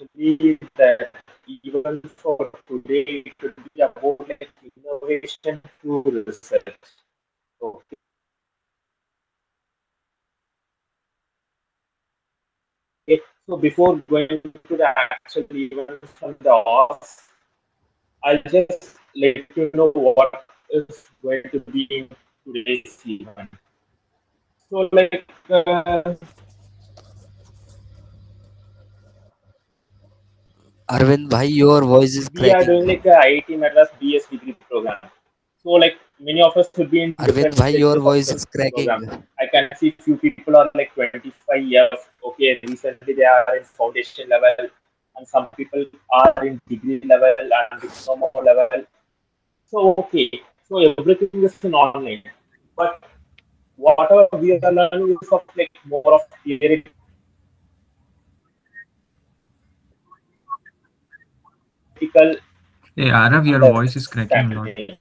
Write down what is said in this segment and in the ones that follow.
actually that even for today it should be about like innovation through research. Okay. So before going to the actual event from the OS, I'll just let you know what is going to be in today's event. So like Arvind, bhai, your voice is we are cracking. doing like a IIT Madras BS degree program. So like many of us will be in different Arvind, bhai, stages your of voice the is cracking. program. I can see few people are like 25 years. Okay, recently they are in foundation level, and some people are in degree level and diploma level. So okay, so everything is in online, but whatever we are learning is of like more of theoretical Hey, Arav, your voice is cracking a lot. understanding.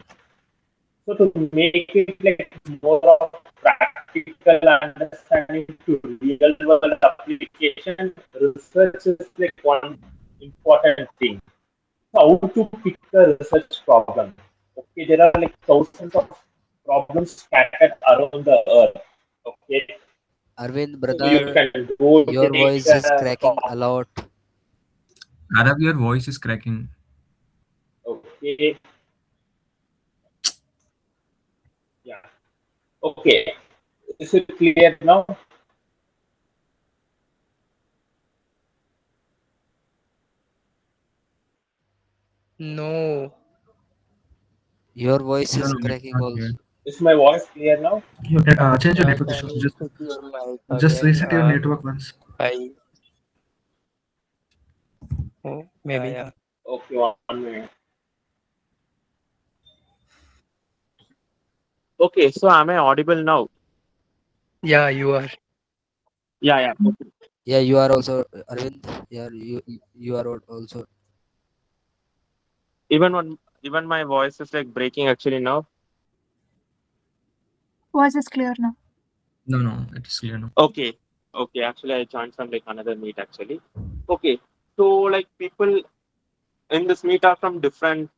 So to make it like more of practical understanding to real world application, research is like one important thing. So how to pick a research problem? Okay, there are like thousands of problems scattered around the earth. Okay, Arvind, so you brother, can go your take voice is a cracking top. a lot. Arav, your voice is cracking. Okay, yeah. Okay, is it clear now? No. Your voice No, is no, it's cracking not also. clear. Is my voice clear now? You can change your Yeah, network. can you put your mic Just again? reset your network once. I maybe. Okay, 1 minute. Okay, so am I audible now? Yeah, you are. Yeah, yeah. Okay. Yeah, you are also, Arvind. Yeah, you are also. Even one, even my voice is like breaking actually now. Voice is clear now. No, no, it is clear now. Okay, okay. Actually, I joined from like another meet actually. Okay, so like people in this meet are from different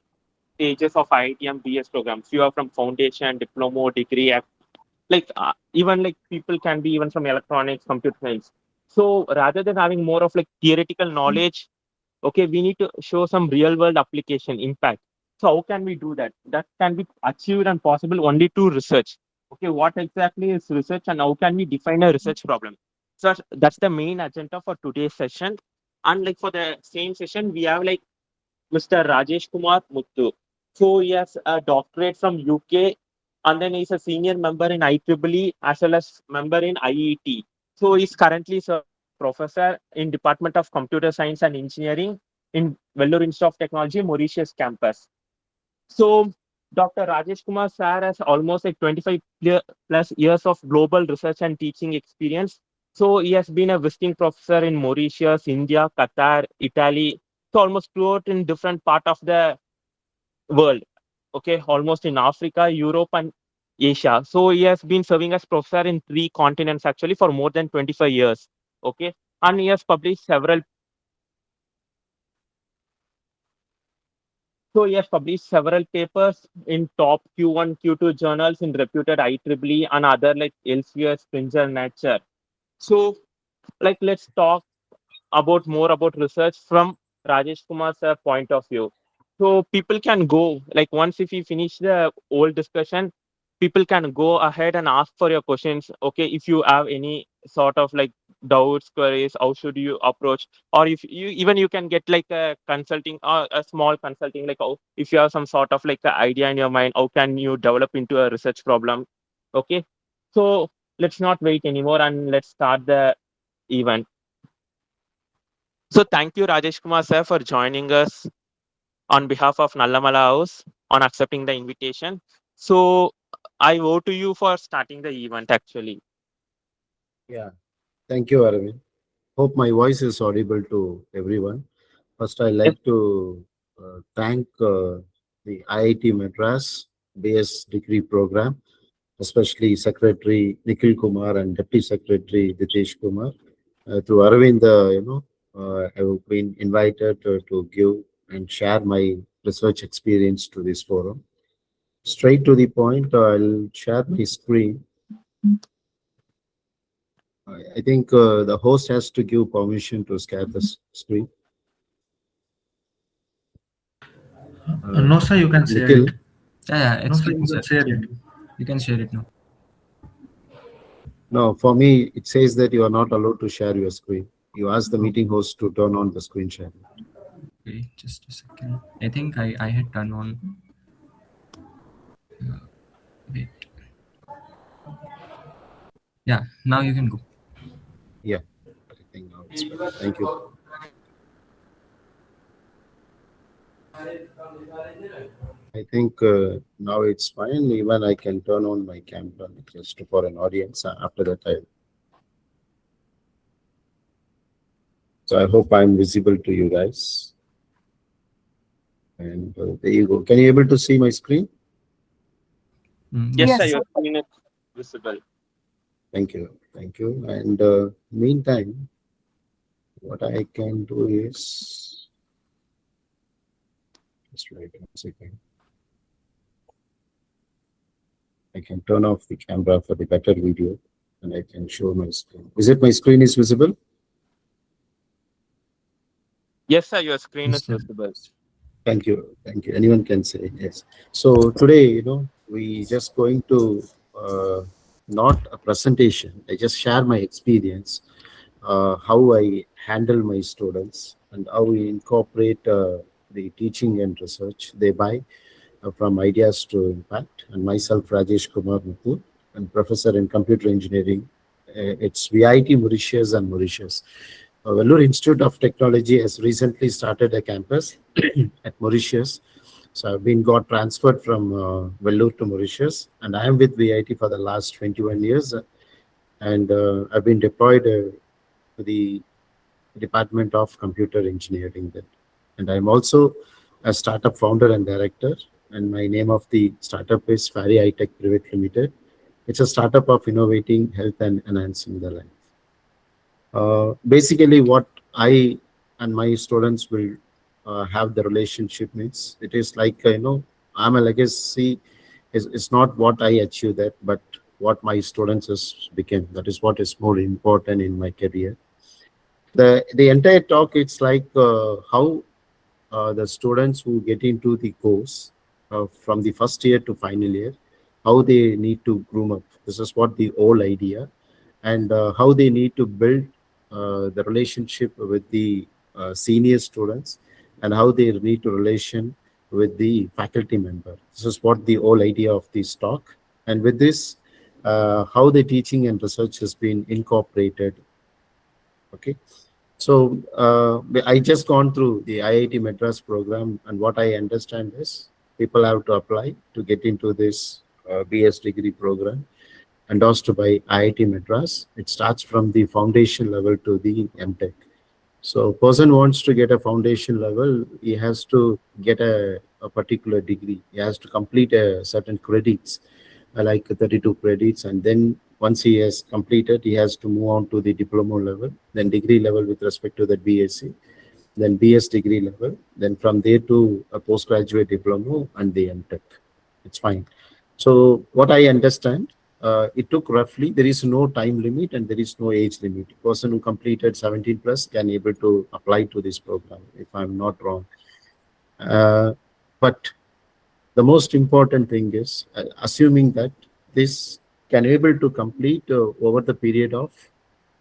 stages of IIT and BS programs. You are from foundation, diploma, degree, like even like people can be even from electronics, computer science. So rather than having more of like theoretical knowledge, okay, we need to show some real world application impact. So how can we do that? That can be achieved and possible only through research. Okay, what exactly is research and how can we define a research problem? So that's the main agenda for today's session. And like for the same session we have like Mr. Rajesh Kumar Muthu. So he has a doctorate from UK, and then he's a senior member in IEEE as well as member in IET. So he's currently serving as professor in Department of Computer Science and Engineering in Vellore Institute of Technology, Mauritius campus. So Dr. Rajesh Kumar sir has almost like 25 plus years of global research and teaching experience. So he has been a visiting professor in Mauritius, India, Qatar, Italy, so almost throughout in different part of the world. Okay, almost in Africa, Europe, and Asia. So he has been serving as professor in 3 continents actually for more than 25 years. Okay, and he has published several. So he has published several papers in top Q1, Q2 journals in reputed IEEE and other like Elsevier, Springer, Nature. So like let's talk about more about research from Rajesh Kumar's point of view. So people can go like once if we finish the whole discussion, people can go ahead and ask for your questions. Okay, if you have any sort of like doubts, queries, how should you approach, or if you even you can get like a consulting or a small consulting like oh, if you have some sort of like an idea in your mind, how can you develop into a research problem? Okay, so let's not wait anymore and let's start the event. So thank you, Rajesh Kumar sir, for joining us on behalf of Nallamala House on accepting the invitation. So I owe to you for starting the event actually. Yeah, thank you, Arvind. Hope my voice is audible to everyone. First, I Yes, like to thank the IIT Madras BS degree program, especially Secretary Nikhil Kumar and Deputy Secretary Ditesh Kumar, to Arvind, I've been invited to give and share my research experience to this forum. Straight to the point, I'll share my screen. I think the host has to give permission to share the screen. No, sir, you can share Nikhil, it. Yeah, No, it's sir, fine, you sir. can share it. You can share it now. no, for me, it says that you are not allowed to share your screen. You ask the meeting host to turn on the screen sharing. Okay, just a second. I think I had turned on. Wait. Yeah, now you can go. Yeah, I think now it's better. Thank you. I think now it's fine. Even I can turn on my camera just for an audience. After that, so I hope I'm visible to you guys. And there you go. Can you able to see my screen? Yes, Yes, sir, sir. your screen is visible. Thank you. Thank you. And meantime, what I can do is just wait 1 second. I can turn off the camera for the better video, and I can show my screen. Is it my screen is visible? Yes, sir, your screen is Yes, sir. visible. Thank you. Thank you. Anyone can say yes. So today, we just going to not a presentation. I just share my experience, how I handle my students, and how we incorporate the teaching and research, thereby from ideas to impact. And myself, Rajesh Kumar Muthu, and professor in computer engineering. It's VIT Mauritius and Mauritius. Vellore Institute of Technology has recently started a campus at Mauritius. So I've been got transferred from Vellore to Mauritius, and I am with VIT for the last 21 years. And I've been deployed to the Department of Computer Engineering there. And I'm also a startup founder and director. And my name of the startup is Fari High Tech Private Limited. It's a startup of innovating health and enhancing the life. Basically, what I and my students will have the relationship means it is like I'm a legacy. Is not what I achieve that, but what my students has become. That is what is more important in my career. The entire talk, it's like how the students who get into the course from the first year to final year, how they need to groom up. This is what the whole idea, and how they need to build the relationship with the senior students, and how they need to relation with the faculty member. This is what the whole idea of this talk. And with this, how the teaching and research has been incorporated. Okay. So I just gone through the IIT Madras program, and what I understand is people have to apply to get into this BS degree program endorsed by IIT Madras. It starts from the foundation level to the MTech. So person wants to get a foundation level, he has to get a particular degree. He has to complete a certain credits, like 32 credits, and then once he has completed, he has to move on to the diploma level, then degree level with respect to the BSc, then BS degree level, then from there to a postgraduate diploma and the MTech. It's fine. So what I understand, it took roughly, there is no time limit and there is no age limit. Person who completed 17 plus can able to apply to this program, if I'm not wrong. But the most important thing is assuming that this can able to complete over the period of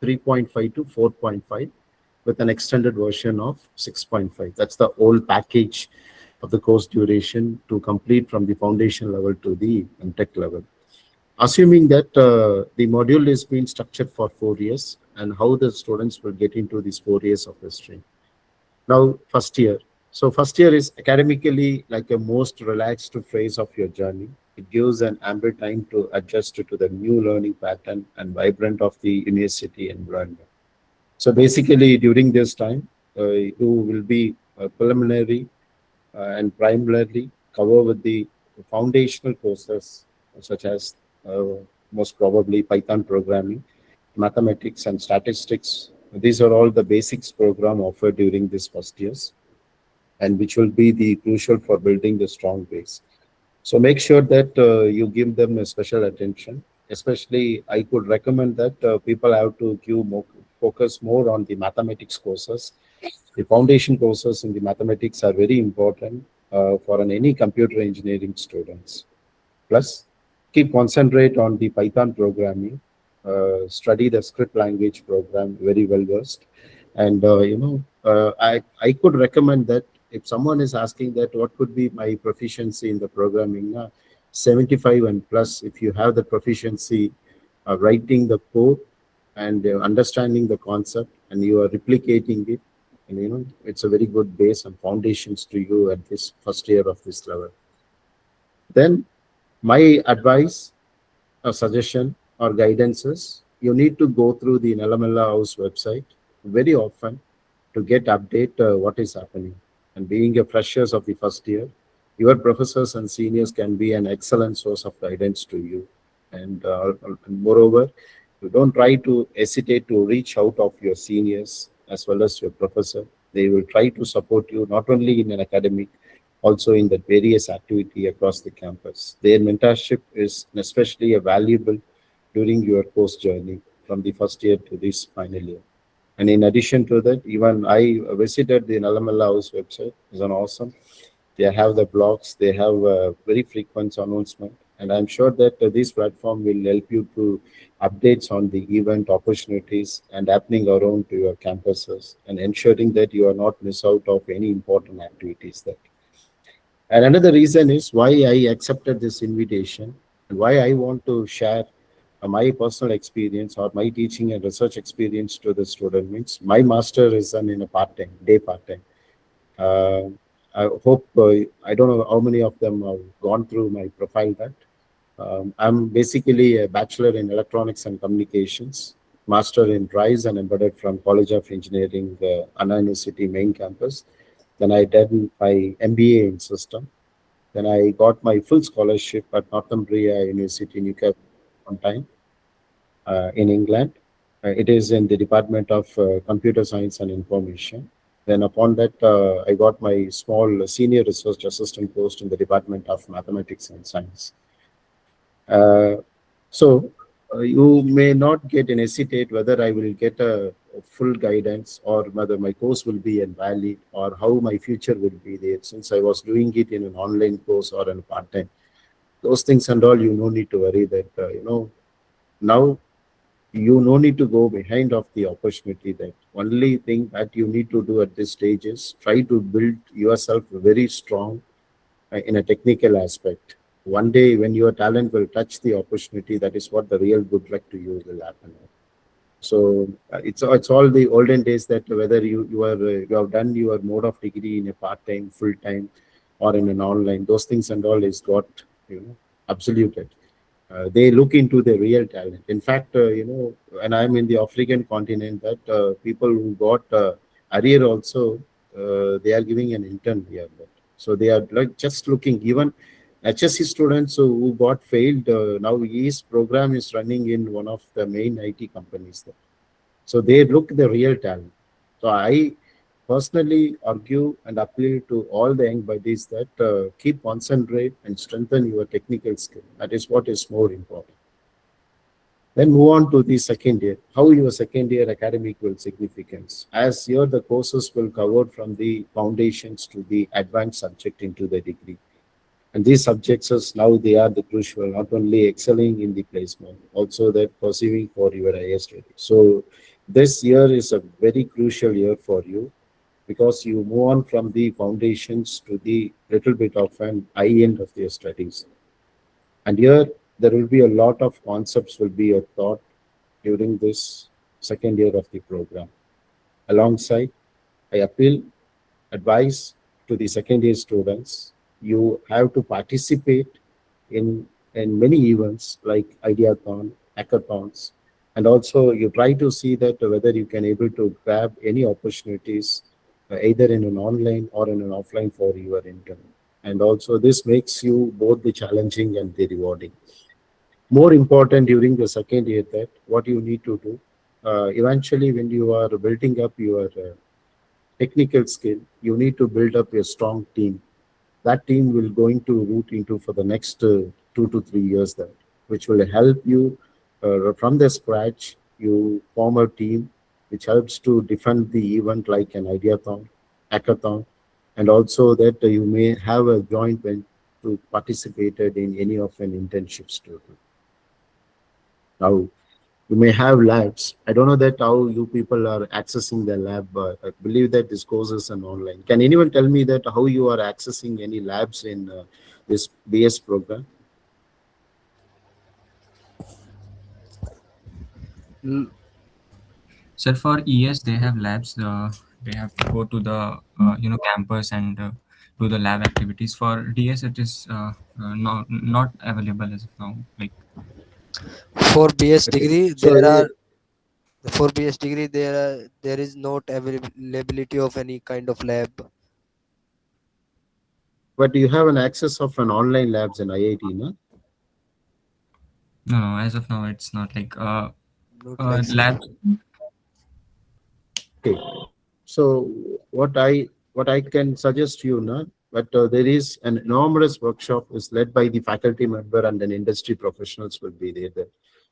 3.5 to 4.5 with an extended version of 6.5. That's the whole package of the course duration to complete from the foundation level to the MTech level. Assuming that the module is being structured for 4 years, and how the students will get into these 4 years of history. Now, first year. So first year is academically like a most relaxed phase of your journey. It gives an ample time to adjust to the new learning pattern and vibrant of the university environment. So basically, during this time, you will be preliminary and primarily cover with the foundational courses such as most probably Python programming, mathematics and statistics, These are all the basics program offered during this first years, and which will be the crucial for building the strong base. So make sure that you give them a special attention. Especially, I could recommend that people have to give more, focus more on the mathematics courses. The foundation courses in the mathematics are very important for any computer engineering students. Plus, keep concentrate on the Python programming, study the script language program very well versed, and I could recommend that if someone is asking that what could be my proficiency in the programming, 75 and plus. If you have the proficiency writing the code and understanding the concept, and you are replicating it, and it's a very good base and foundations to you at this first year of this level. Then my advice or suggestion or guidance is you need to go through the Nalamella House website very often to get update what is happening. And being a freshers of the first year, your professors and seniors can be an excellent source of guidance to you. And moreover, you don't try to hesitate to reach out of your seniors as well as your professor. They will try to support you not only in an academic, also in the various activity across the campus. Their mentorship is especially a valuable during your course journey from the first year to this final year. And in addition to that, even I visited the Nalamella House website. It's an awesome. They have the blogs. They have very frequent announcement. And I'm sure that this platform will help you to updates on the event opportunities and happening around to your campuses and ensuring that you are not miss out of any important activities there. And another reason is why I accepted this invitation and why I want to share my personal experience or my teaching and research experience to the student means my master is done in a part-time, day part-time. Uh, I hope, I don't know how many of them have gone through my profile that. I'm basically a bachelor in electronics and communications, master in drives and embedded from College of Engineering, Anna University main campus. Then I did my MBA in system. Then I got my full scholarship at Northumbria University, UK, on time in England. It is in the Department of Computer Science and Information. Then upon that, I got my small senior research assistant post in the Department of Mathematics and Science. So you may not get an hesitate whether I will get a full guidance or whether my course will be invalid or how my future will be there since I was doing it in an online course or in a part-time. Those things and all, you no need to worry that, now you no need to go behind of the opportunity. That only thing that you need to do at this stage is try to build yourself very strong in a technical aspect. One day when your talent will touch the opportunity, that is what the real good luck to you will happen. So it's all the olden days that whether you have done your mode of degree in a part-time, full-time, or in an online, those things and all is got absoluted. They look into the real talent. In fact, when I'm in the African continent, that people who got arrear also, they are giving an intern here. So they are like just looking. Even HSC students who got failed, now his program is running in one of the main IT companies there. So they look the real talent. So I personally argue and appeal to all the young buddies that keep concentrate and strengthen your technical skill. That is what is more important. Then move on to the second year. How your second year academic will significance. As here the courses will cover from the foundations to the advanced subject into the degree. And these subjects is now they are the crucial, not only excelling in the placement, also that pursuing for your higher study. So this year is a very crucial year for you because you move on from the foundations to the little bit of an high end of your studies. And here there will be a lot of concepts will be taught during this second year of the program. Alongside, I appeal, advise to the second year students, you have to participate in many events like Ideathon, hackathons, and also you try to see that whether you can able to grab any opportunities either in an online or in an offline for your intern. And also this makes you both the challenging and the rewarding. More important during the second year that what you need to do, eventually when you are building up your technical skill, you need to build up a strong team. That team will going to root into for the next 2 to 3 years that, which will help you from the scratch. You form a team which helps to defend the event like an ideathon, hackathon, and also that you may have a joint venture to participated in any of an internships too. Now you may have labs. I don't know that how you people are accessing the lab, but I believe that this course is an online. Can anyone tell me that how you are accessing any labs in this BS program? L- Sir, for ES, they have labs. They have to go to the campus and do the lab activities. For DS, it is not available as of now. Like, For BS Okay, degree, so there is not availability of any kind of lab. but you have an access of an online labs in IIT, no? no, as of now, it's not like Not like so. labs. Okay, so what I can suggest you now, but there is an enormous workshop is led by the faculty member and then industry professionals will be there.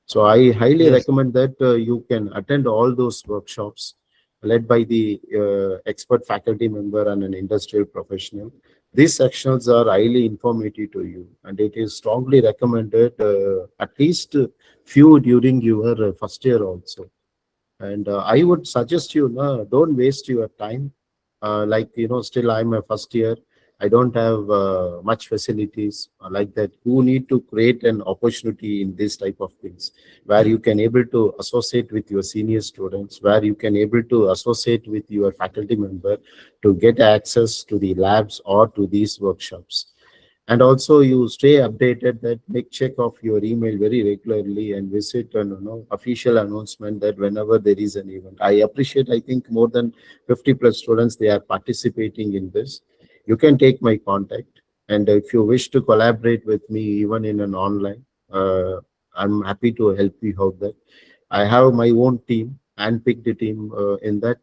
So I highly Yes. recommend that you can attend all those workshops led by the expert faculty member and an industrial professional. These sections are highly informative to you, and it is strongly recommended at least few during your first year also. And I would suggest you, don't waste your time. Like, still I'm a first year. I don't have much facilities like that. You need to create an opportunity in this type of things where you can able to associate with your senior students, where you can able to associate with your faculty member to get access to the labs or to these workshops. And also you stay updated, that make check of your email very regularly and visit an official announcement that whenever there is an event. I appreciate, I think more than 50 plus students, they are participating in this. You can take my contact, and if you wish to collaborate with me even in an online, I'm happy to help you out there. I have my own team and picked a team in that,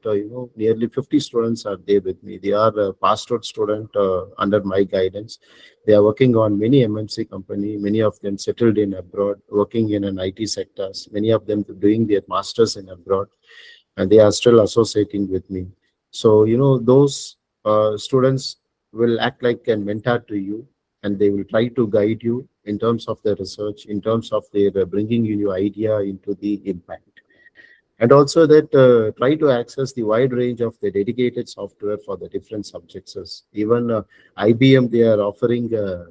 nearly 50 students are there with me. They are passed out student under my guidance. They are working on many MNC company, many of them settled in abroad, working in an IT sectors, many of them doing their masters in abroad, and they are still associating with me. So, those students will act like a mentor to you, and they will try to guide you in terms of their research, in terms of their bringing you new idea into the impact. And also that try to access the wide range of the dedicated software for the different subjects. Even IBM, they are offering, uh,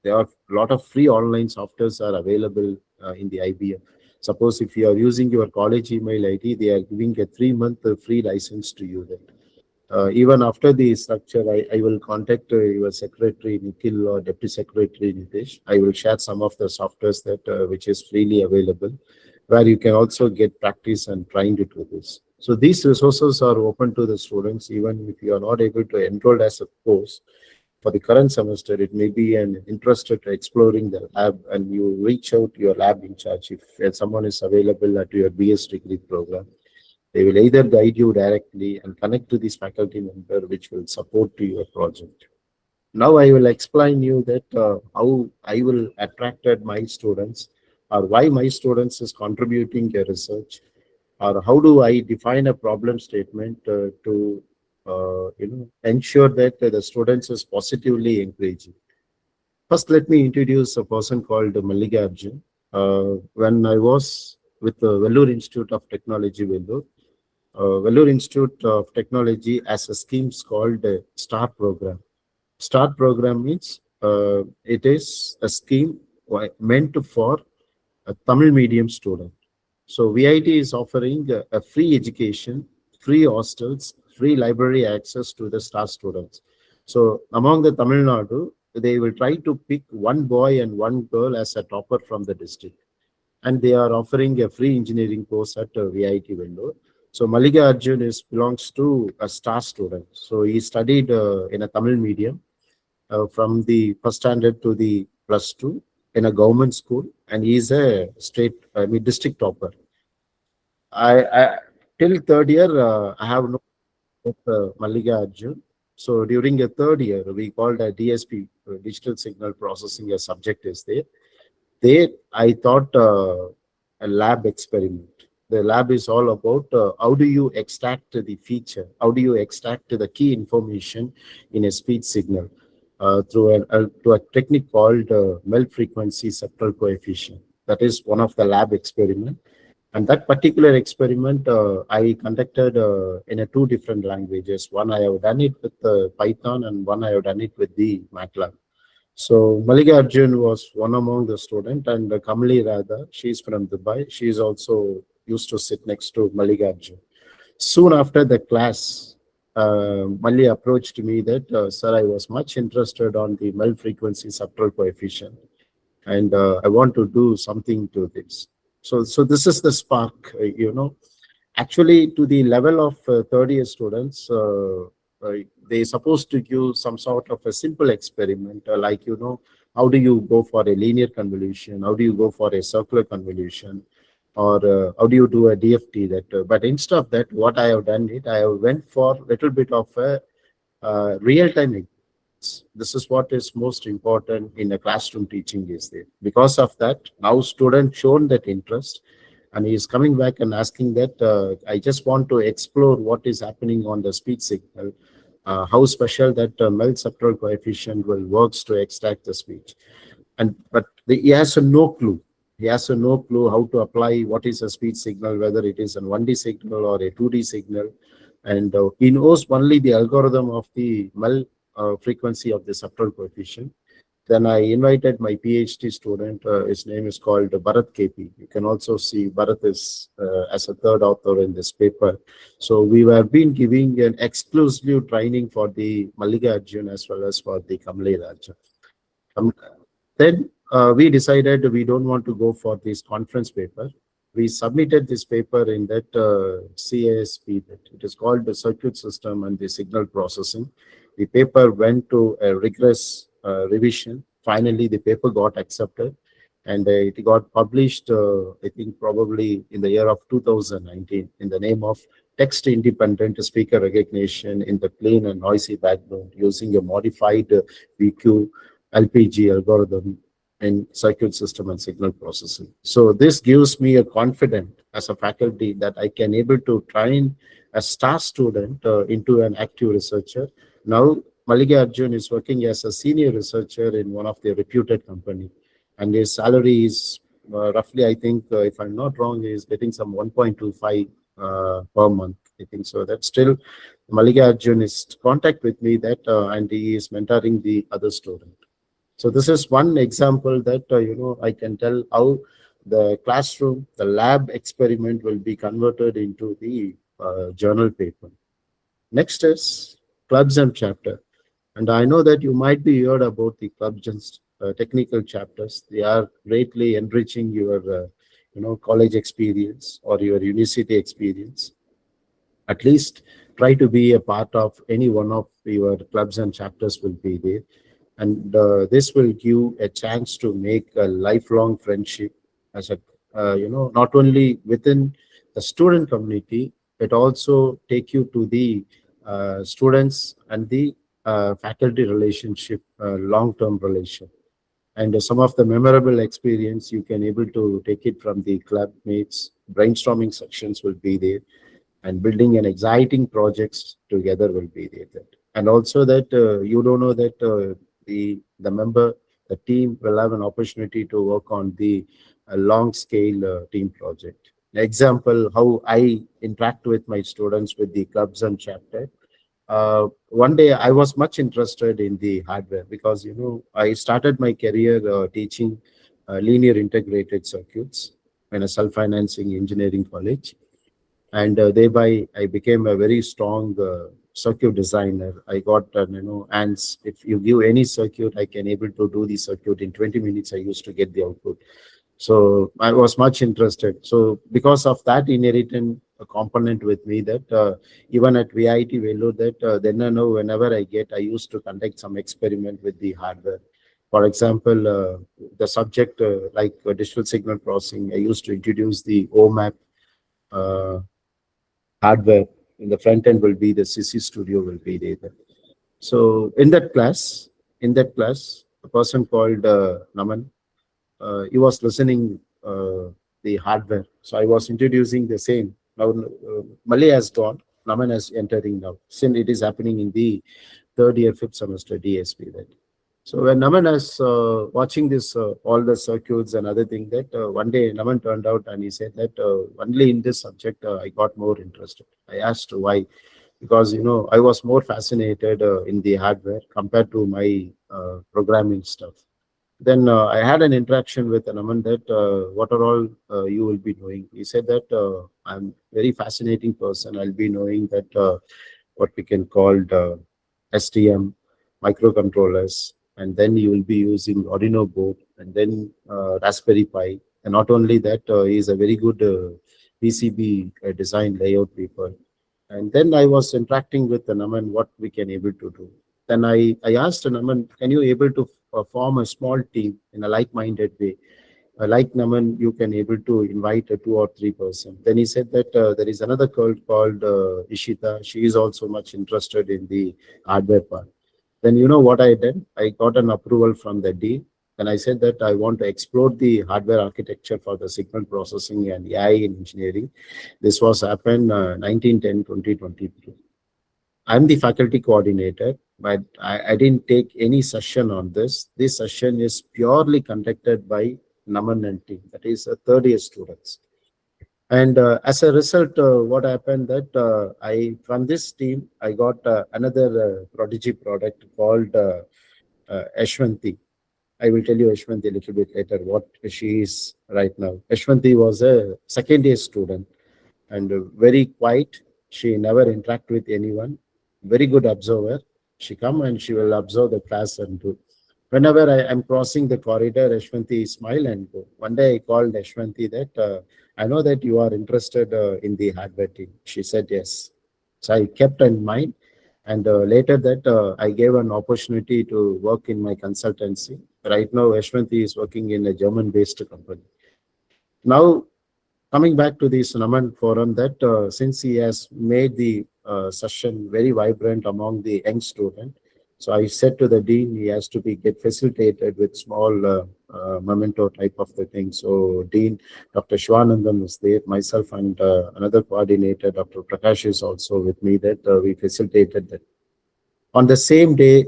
there are a lot of free online softwares are available in the IBM. Suppose if you are using your college email ID, they are giving a 3 month free license to you. Then even after the structure, I will contact your secretary Nikhil or deputy secretary Nitish. I will share some of the softwares that which is freely available, where you can also get practice and trying to do this. So these resources are open to the students, even if you are not able to enroll as a course for the current semester. It may be an interested exploring the lab, and you reach out to your lab in charge if someone is available at your BS degree program. They will either guide you directly and connect to this faculty member, which will support to your project. Now I will explain you that how I will attracted my students, or why my students is contributing their research, or how do I define a problem statement to ensure that the students is positively engaging. First, let me introduce a person called Malliga Arjun. When I was with the Vellore Institute of Technology, Vellore Institute of Technology as a scheme called STAR program. STAR program means it is a scheme meant for a Tamil medium student. So VIT is offering a free education, free hostels, free library access to the STAR students. So among the Tamil Nadu, they will try to pick one boy and one girl as a topper from the district, and they are offering a free engineering course at VIT Vellore. So Maliga Arjun belongs to a STAR student. So he studied in a Tamil medium from the first standard to the plus two in a government school, and he is a district topper. I till third year, I have no Malliga Arjun. So during a third year, we called a DSP, digital signal processing, a subject is there. There, I thought a lab experiment. The lab is all about how do you extract the feature, how do you extract the key information in a speech signal through a technique called melt frequency septal coefficient. That is one of the lab experiment. And that particular experiment I conducted in a two different languages. One I have done it with Python, and one I have done it with the MATLAB. So Malika Arjun was one among the student, and Kamali Radha, she's from Dubai. She is also used to sit next to Malika Arjun. Soon after the class, Mali approached me that, sir, I was much interested on the melt frequency subtle coefficient, and I want to do something to this. So this is the spark, Actually, to the level of third year students, uh, they supposed to give some sort of a simple experiment, like, how do you go for a linear convolution? How do you go for a circular convolution? Or how do you do a DFT? But instead of that, what I have done I have went for a little bit of a real-time. This is what is most important in a classroom teaching is there. Because of that, now student shown that interest, and he is coming back and asking that, I just want to explore what is happening on the speech signal, how special that melt subtle coefficient will works to extract the speech. He has a no clue. He has a no clue how to apply what is a speech signal, whether it is a 1D signal or a 2D signal. And he knows only the algorithm of the melt frequency of the subtle coefficient. Then I invited my PhD student. His name is called Bharat KP. You can also see Bharat is as a third author in this paper. So we have been giving an exclusive training for the Malliga Arjun as well as for the Kamle Raja. Then we decided we don't want to go for this conference paper. We submitted this paper in that CSE VIT. It is called the Circuit System and the Signal Processing. The paper went to a rigorous revision. Finally, the paper got accepted, and it got published, I think, probably in the year of 2019 in the name of Text Independent Speaker Recognition in the Clean and Noisy Background using a modified VQ LPG algorithm in circuit system and signal processing. So this gives me a confidence as a faculty that I can able to train a star student into an active researcher. Now, Malliga Arjun is working as a senior researcher in one of the reputed company, and his salary is roughly, I think, if I'm not wrong, he is getting some 1.25 per month. I think so. That's still Malliga Arjun is contact with me that, and he is mentoring the other student. So this is one example that, I can tell how the classroom, the lab experiment will be converted into the journal paper. Next is clubs and chapter. And I know that you might be heard about the clubs and technical chapters. They are greatly enriching your, college experience or your university experience. At least try to be a part of any one of your clubs and chapters will be there. And this will give a chance to make a lifelong friendship as a, not only within the student community, but also take you to the students and the faculty relationship, long-term relation. And some of the memorable experience you can able to take it from the club mates. Brainstorming sections will be there, and building an exciting projects together will be there. And also that you don't know that the member, the team will have an opportunity to work on the long scale team project. Example, how I interact with my students with the clubs and chapter. One day I was much interested in the hardware because, I started my career teaching linear integrated circuits in a self-financing engineering college. And thereby I became a very strong circuit designer. I got, and if you give any circuit, I can able to do the circuit in 20 minutes. I used to get the output. So I was much interested. So because of that inherent component with me, that even at VIT Vellore, that then I know whenever I used to conduct some experiment with the hardware. For example, the subject like digital signal processing, I used to introduce the OMAP uh, hardware. In the front end will be the CC Studio will be there. So in that class, a person called Naman, he was listening the hardware. So I was introducing the same. Now Malay has gone, Naman is entering now. Since it is happening in the third year, fifth semester DSP. That. So when Naman is watching this, all the circuits and other thing, that one day Naman turned out and he said that only in this subject I got more interested. I asked why, because I was more fascinated in the hardware compared to my programming stuff. Then I had an interaction with Naman that what are all you will be doing. He said that I'm very fascinating person. I'll be knowing that what we can call STM microcontrollers, and then you will be using Arduino board, and then Raspberry Pi. And not only that, he is a very good PCB design layout people. And then I was interacting with Naman what we can able to do. Then I asked Naman, can you able to form a small team in a like-minded way? Like Naman, you can able to invite a 2 or 3 person. Then he said that there is another girl called Ishita. She is also much interested in the hardware part. Then you know what I did? I got an approval from the dean. And I said that I want to explore the hardware architecture for the signal processing and AI in engineering. This was happened 19/10/2023. I'm the faculty coordinator, but I didn't take any session on this. This session is purely conducted by Naman and team, that is third year students. And as a result, what happened that I from this team, I got another prodigy product called Ashwanti. I will tell you Ashwanti a little bit later what she is right now. Ashwanti was a second year student and very quiet. She never interact with anyone. Very good observer. She come and she will observe the class and do. Whenever I am crossing the corridor, Ashwanti smile and go. One day I called Ashwanti that I know that you are interested in the hardware team. She said yes. So I kept in mind. And later that I gave an opportunity to work in my consultancy. Right now, Ashwanti is working in a German-based company. Now, coming back to the Naman forum, that since he has made the session very vibrant among the young student, so I said to the dean, he has to be get facilitated with small memento type of the thing. So Dean, Dr. Shwanandam is there, myself and another coordinator, Dr. Prakash is also with me, that we facilitated that. On the same day,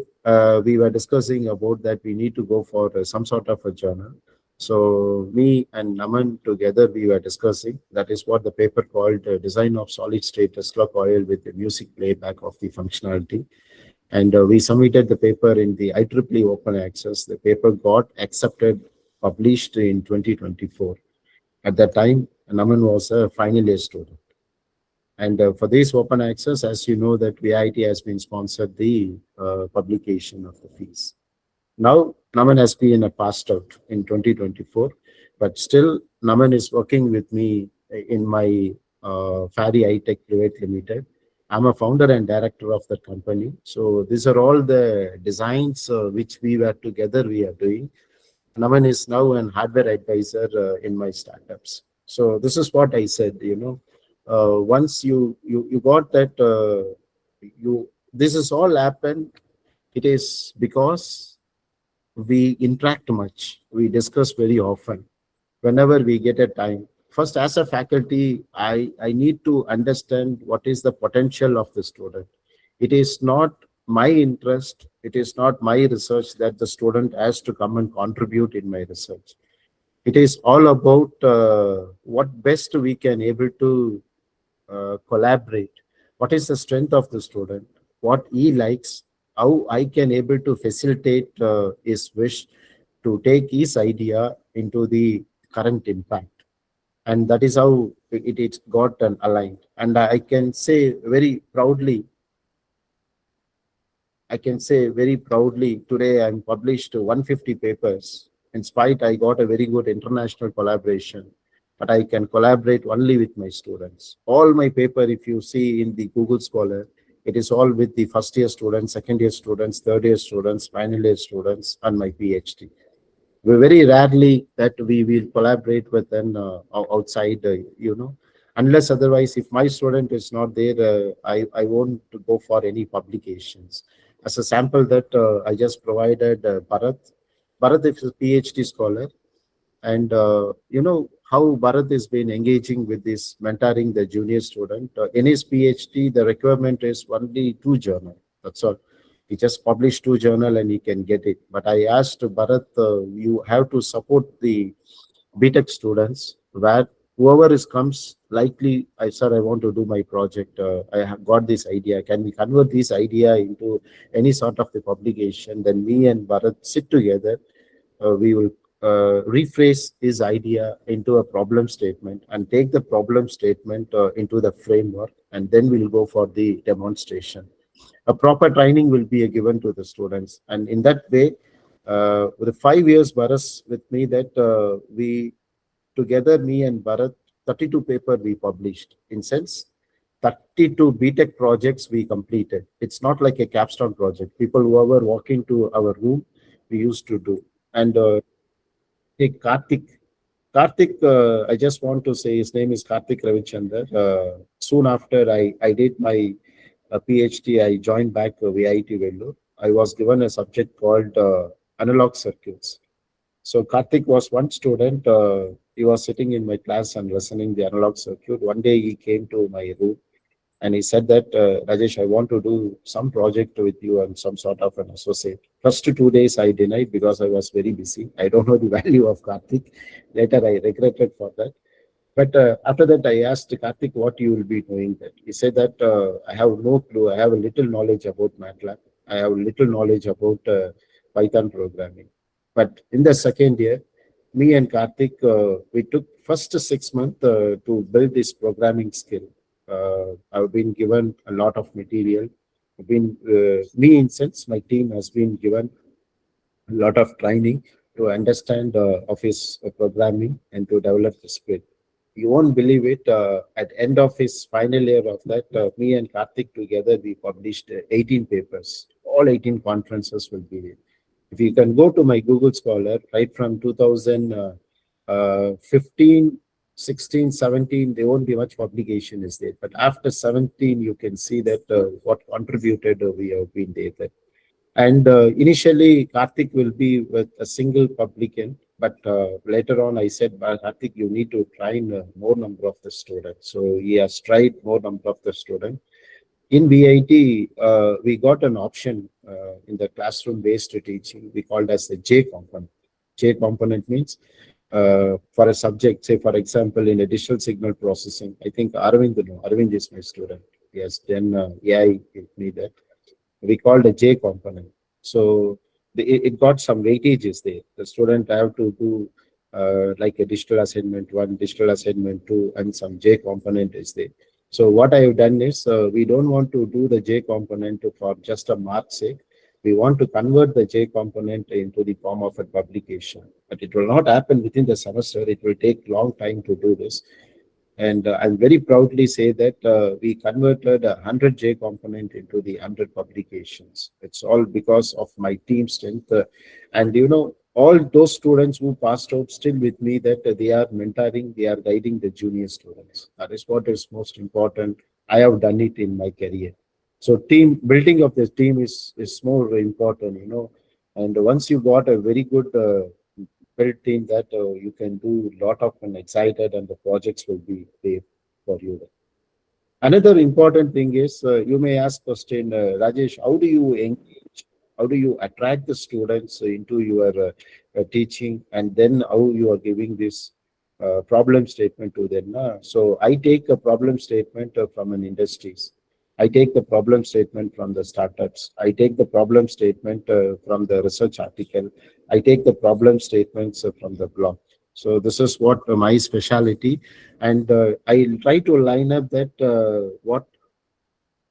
we were discussing about that we need to go for some sort of a journal. So me and Naman together, we were discussing. That is what the paper called Design of Solid State Tesla Coil with the music playback of the functionality. And we submitted the paper in the IEEE open access. The paper got accepted, published in 2024. At that time, Naman was a final year student. And for this open access, as you know, that VIT has been sponsored the publication of the fees. Now, Naman has been passed out in 2024, but still Naman is working with me in my Fari iTech Private Limited. I'm a founder and director of the company. So these are all the designs which we were together we are doing. Naman is now an hardware advisor in my startups. So this is what I said, once you got that, this is all happened. It is because we interact much, we discuss very often whenever we get a time. First, as a faculty, I need to understand what is the potential of the student. It is not my interest, it is not my research that the student has to come and contribute in my research. It is all about what best we can able to collaborate. What is the strength of the student? What he likes? How I can able to facilitate his wish to take his idea into the current impact. And that is how it got aligned. And I can say very proudly, today I'm published 150 papers. In spite, I got a very good international collaboration, but I can collaborate only with my students. All my paper, if you see in the Google Scholar, it is all with the first year students, second year students, third year students, final year students, and my PhD. We very rarely that we will collaborate with an outside, Unless otherwise, if my student is not there, I won't go for any publications. As a sample that I just provided Bharat. Bharat is a PhD scholar, and how Bharat has been engaging with this mentoring the junior student. In his PhD, the requirement is only 2 journal. That's all. He just published 2 journal and he can get it. But I asked Bharat, you have to support the BTech students where whoever is comes likely, I said I want to do my project. I have got this idea. Can we convert this idea into any sort of the publication? Then me and Bharat sit together. We will rephrase his idea into a problem statement and take the problem statement into the framework, and then we'll go for the demonstration. A proper training will be given to the students, and in that way, with the 5 years Bharat with me, that we together, me and Bharat, 32 paper we published. In sense, 32 BTech projects we completed. It's not like a capstone project. People who were walking to our room, we used to do. And take Karthik. Karthik, I just want to say his name is Karthik Ravichandar. Soon after I did my PhD, I joined back VIT Vellore. I was given a subject called analog circuits. So Karthik was one student. He was sitting in my class and listening the analog circuit. One day he came to my room and he said that, Rajesh, I want to do some project with you and some sort of an associate. First 2 days I denied because I was very busy. I don't know the value of Karthik. Later I regretted for that. But after that, I asked Karthik what you will be doing that. He said that I have no clue. I have a little knowledge about MATLAB. I have a little knowledge about Python programming. But in the second year, me and Karthik, we took first 6 months to build this programming skill. I've been given a lot of material. Me in sense, my team has been given a lot of training to understand office programming and to develop the script. You won't believe it. At end of his final year of that, me and Karthik together, we published 18 papers. All 18 conferences will be there. If you can go to my Google Scholar, right from 2015, 16, 17, there won't be much publication is there. But after 17, you can see that what contributed we have been there. And initially, Karthik will be with a single publican, but later on, I said, Karthik, you need to train more number of the students. So he has tried more number of the students. In VIT, we got an option in the classroom-based teaching. We called as the J component. J component means for a subject, say for example, in a digital signal processing. I think Arvind is my student. He has done AI with me that. We called a J component. So it got some weightages there. The student have to do like a digital assignment 1, digital assignment 2, and some J component is there. So what I have done is we don't want to do the J component for just a mark sake. We want to convert the J component into the form of a publication. But it will not happen within the semester. It will take long time to do this. And I'll very proudly say that we converted 100 J component into the 100 publications. It's all because of my team strength. And all those students who passed out still with me, that they are mentoring, they are guiding the junior students. That is what is most important. I have done it in my career. So team building of the team is more important. And once you got a very good built team, that you can do a lot of and excited, and the projects will be there for you. Another important thing is you may ask question, Rajesh, how do you engage? How do you attract the students into your teaching, and then how you are giving this problem statement to them? So I take a problem statement from an industries. I take the problem statement from the startups. I take the problem statement from the research article. I take the problem statements from the blog. So this is what my specialty, and I try to line up that what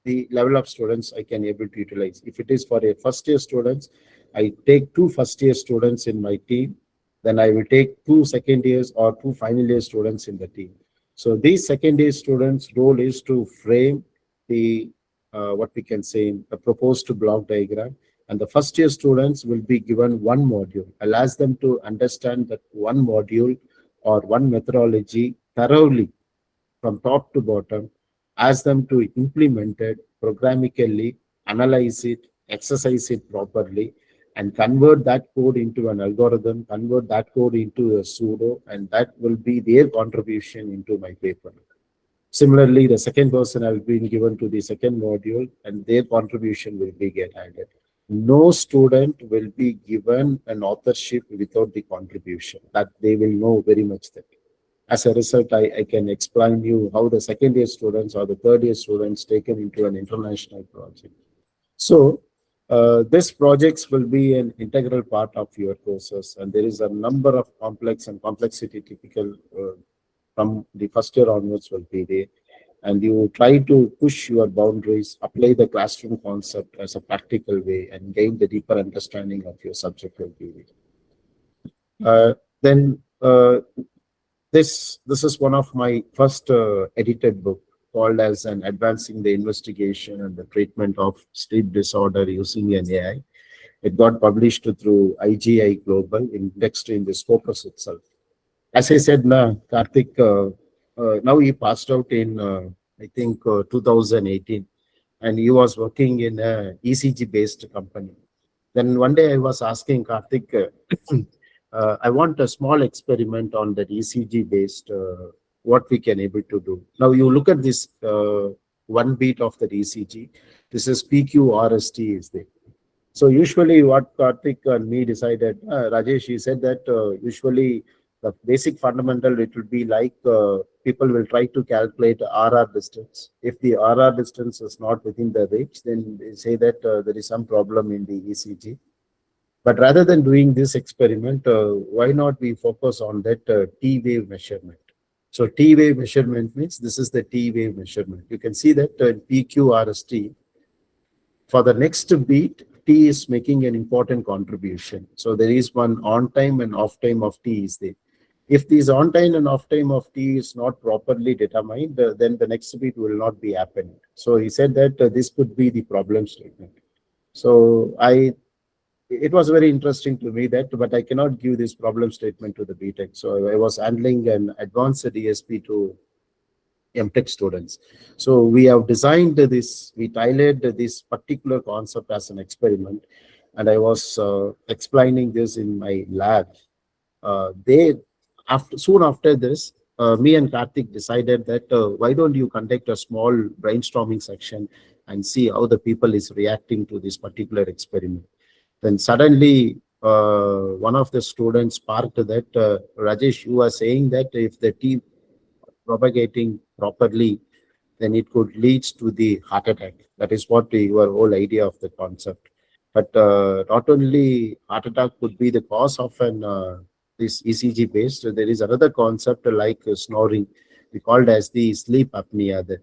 the level of students I can able to utilize. If it is for a first year students, I take 2 first year students in my team. Then I will take 2 second years or 2 final year students in the team. So these second year students' role is to frame the what we can say a proposed block diagram, and the first year students will be given one module. I'll ask them to understand that one module or one methodology thoroughly, from top to bottom, ask them to implement it programmatically, analyze it, exercise it properly, and convert that code into an algorithm, convert that code into a pseudo, and that will be their contribution into my paper. Similarly, the second person has been given to the second module, and their contribution will be get added. No student will be given an authorship without the contribution. That they will know very much that. As a result, I can explain you how the second year students or the third year students taken into an international project. So this projects will be an integral part of your courses, and there is a number of complex and complexity typical from the first year onwards will be there. And you try to push your boundaries, apply the classroom concept as a practical way, and gain the deeper understanding of your subject will be there. Then this is one of my first edited book called as an Advancing the Investigation and the Treatment of Sleep Disorder Using an AI. It got published through IGI Global, indexed in the Scopus itself. As I said, Karthik, now he passed out in, I think, 2018, and he was working in a ECG-based company. Then one day I was asking Karthik, I want a small experiment on that ECG-based, what we can able to do. Now you look at this one beat of the ECG. This is PQRST is there. So usually what Karthik and me decided, Rajesh, he said that usually the basic fundamental, it will be like people will try to calculate RR distance. If the RR distance is not within the range, then they say that there is some problem in the ECG. But rather than doing this experiment, why not we focus on that T wave measurement? So T wave measurement means this is the T wave measurement. You can see that PQRST, for the next beat, T is making an important contribution. So there is one on time and off time of T is there. If this on time and off time of T is not properly determined, then the next beat will not be happening. So he said that this could be the problem statement. So it was very interesting to me that, but I cannot give this problem statement to the BTech. So I was handling an advanced DSP to MTech students. So we have designed this, we tailored this particular concept as an experiment, and I was explaining this in my lab. Soon after this, me and Karthik decided that why don't you conduct a small brainstorming section and see how the people is reacting to this particular experiment. Then suddenly, one of the students sparked that, Rajesh, you are saying that if the T propagating properly, then it could lead to the heart attack. That is what your whole idea of the concept. But not only heart attack could be the cause of an this ECG based, there is another concept like snoring. We called as the sleep apnea, that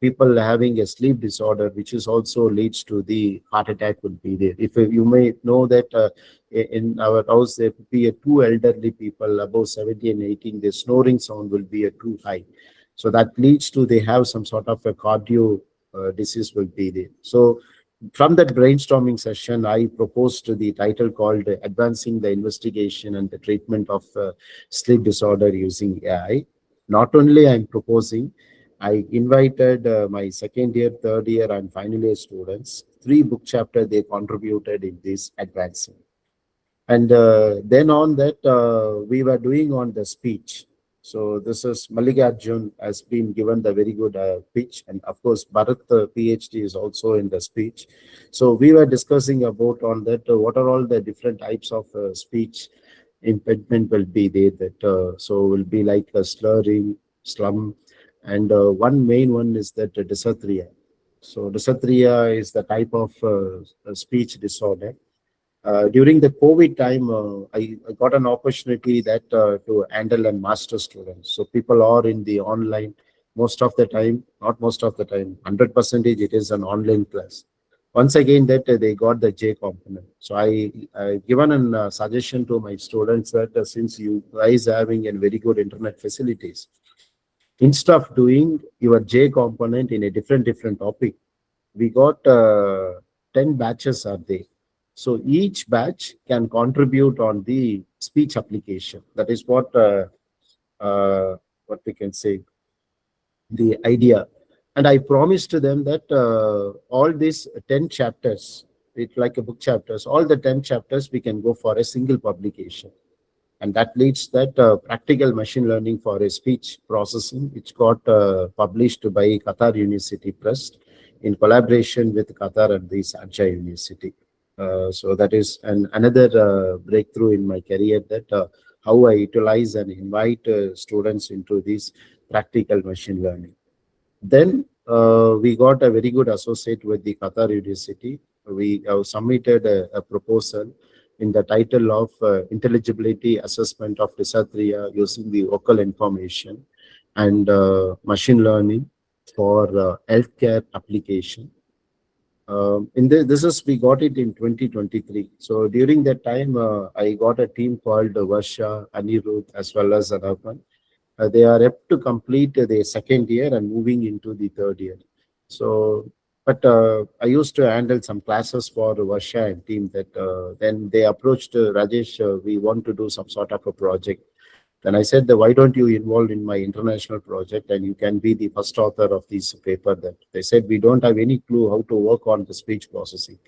people having a sleep disorder, which is also leads to the heart attack, will be there. If you may know that in our house there could be two elderly people above 70 and 18, the snoring sound will be too high. So that leads to they have some sort of a cardio disease will be there. So from that brainstorming session, I proposed the title called Advancing the Investigation and the Treatment of Sleep Disorder Using AI. Not only I'm proposing, I invited my second year, third year, and final year students. 3 book chapters they contributed in this advancing. And then on that, we were doing on the speech. So this is Mallikarjun has been given the very good pitch. And of course, Bharat PhD is also in the speech. So we were discussing about on that, what are all the different types of speech impediment will be there. That so will be like a slurring, slum, and one main one is that dysarthria. So dysarthria is the type of speech disorder. During the COVID time, I got an opportunity that to handle and master students. So people are in the online most of the time, not most of the time, 100% it is an online class. Once again, that they got the J component. So I given a suggestion to my students that since you guys having a very good internet facilities, instead of doing your J component in a different topic, we got 10 batches are there. So each batch can contribute on the speech application. That is what we can say. the idea. And I promised to them that all these 10 chapters, it's like a book chapters, all the 10 chapters we can go for a single publication. And that leads that practical machine learning for a speech processing, which got published by Qatar University Press in collaboration with Qatar and the Sharjah University. So that is another breakthrough in my career, that how I utilize and invite students into this practical machine learning. Then we got a very good associate with the Qatar University. We have submitted a proposal in the title of intelligibility assessment of dysarthria using the vocal information and machine learning for healthcare application. This is we got it in 2023. So during that time, I got a team called Varsha, Anirudh, as well as Anarpan. They are up to complete the second year and moving into the third year. So, but I used to handle some classes for Varsha and team. That then they approached Rajesh. We want to do some sort of a project. Then I said, why don't you involve in my international project and you can be the first author of this paper? That they said, we don't have any clue how to work on the speech processing.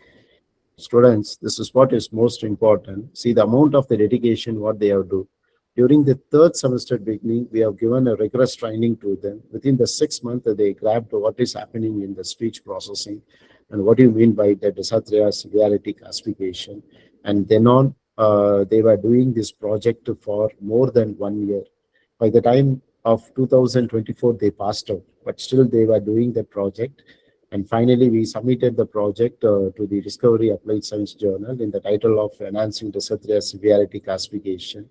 Students, this is what is most important. See the amount of the dedication what they have do. During the third semester beginning, we have given a rigorous training to them. Within the 6 months, they grabbed what is happening in the speech processing and what do you mean by the dysarthria severity classification. And then on, they were doing this project for more than 1 year. By the time of 2024, they passed out, but still they were doing the project. And finally, we submitted the project to the Discovery Applied Science Journal in the title of Enhancing Dysarthria Severity Classification,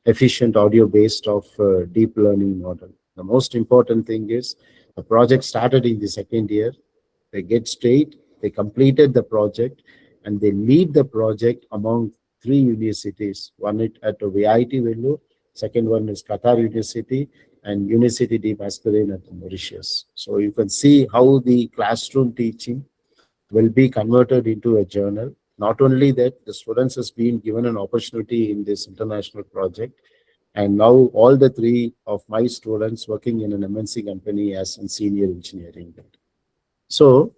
Efficient Audio Based of Deep Learning Model. The most important thing is the project started in the second year. They get straight, they completed the project, and they lead the project among three universities. One at VIT Vellore, second one is Qatar University, and University de Mascarenes at Mauritius. So you can see how the classroom teaching will be converted into a journal. Not only that, the students has been given an opportunity in this international project, and now all the three of my students working in an MNC company as in senior engineering. So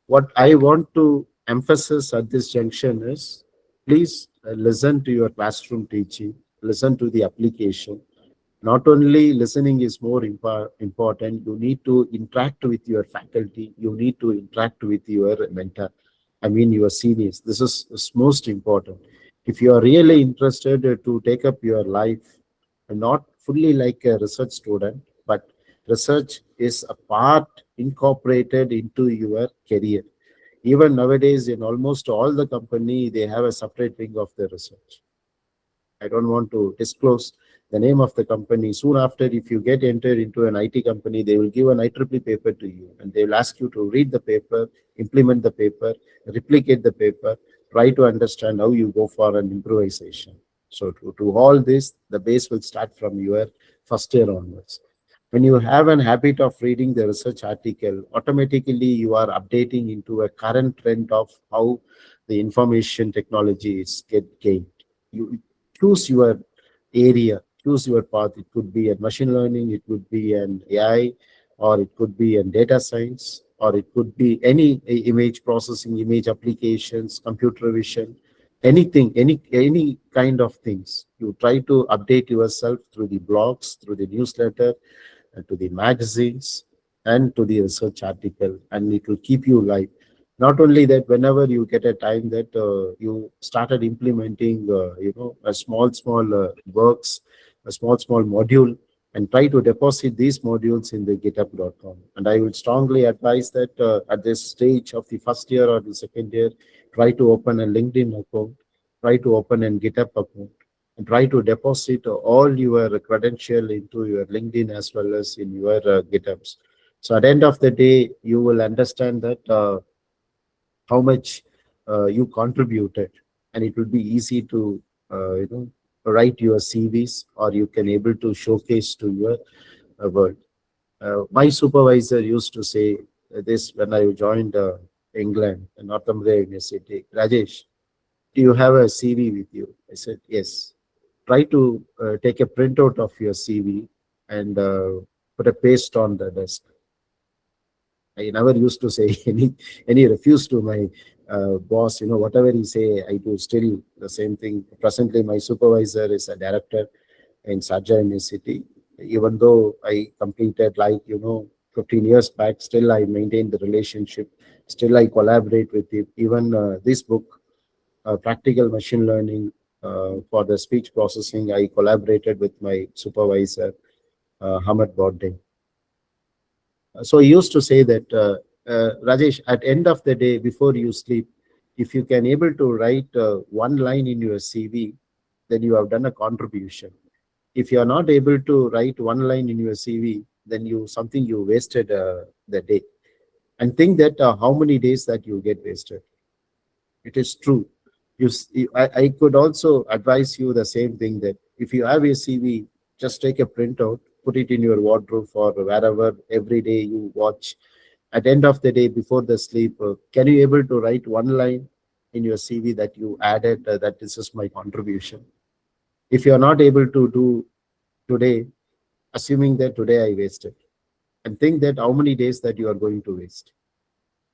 what I want to emphasize at this junction is, please listen to your classroom teaching, listen to the application. Not only listening is more important, you need to interact with your faculty, you need to interact with your mentor, I mean your seniors. This is most important. If you are really interested to take up your life, not fully like a research student, but research is a part incorporated into your career. Even nowadays, in almost all the company, they have a separate wing of the research. I don't want to disclose the name of the company. Soon after, if you get entered into an IT company, they will give an IEEE paper to you and they will ask you to read the paper, implement the paper, replicate the paper, try to understand how you go for an improvisation. So to all this, the base will start from your first year onwards. When you have an habit of reading the research article, automatically you are updating into a current trend of how the information technology is gained. You choose your area, choose your path. It could be a machine learning, it could be an AI, or it could be a data science, or it could be any image processing, image applications, computer vision, anything, any kind of things. You try to update yourself through the blogs, through the newsletter, and to the magazines, and to the research article, and it will keep you live. Not only that, whenever you get a time that you started implementing, a small works, a small module, and try to deposit these modules in the github.com. And I would strongly advise that at this stage of the first year or the second year, try to open a LinkedIn account, try to open a GitHub account, and try to deposit all your credential into your LinkedIn as well as in your GitHubs. So at the end of the day, you will understand that how much you contributed, and it will be easy to write your CVs, or you can able to showcase to your world. My supervisor used to say this when I joined England, Northumbria University. Rajesh, do you have a CV with you? I said yes. Try to take a printout of your CV and put a paste on the desk. I never used to say any refuse to my boss. Whatever he say, I do still the same thing. Presently, my supervisor is a director in Sarja University. Even though I completed 15 years back, still I maintain the relationship. Still I collaborate with him. Even this book, Practical Machine Learning for the speech processing, I collaborated with my supervisor, Hamad Borde. So he used to say that, Rajesh, at end of the day, before you sleep, if you can able to write one line in your CV, then you have done a contribution. If you are not able to write one line in your CV, then you wasted the day. And think that how many days that you get wasted. It is true. I could also advise you the same thing, that if you have a CV, just take a printout, put it in your wardrobe for wherever every day you watch. At the end of the day, before the sleep, can you able to write one line in your CV that you added, that this is my contribution? If you are not able to do today, assuming that today I wasted, and think that how many days that you are going to waste.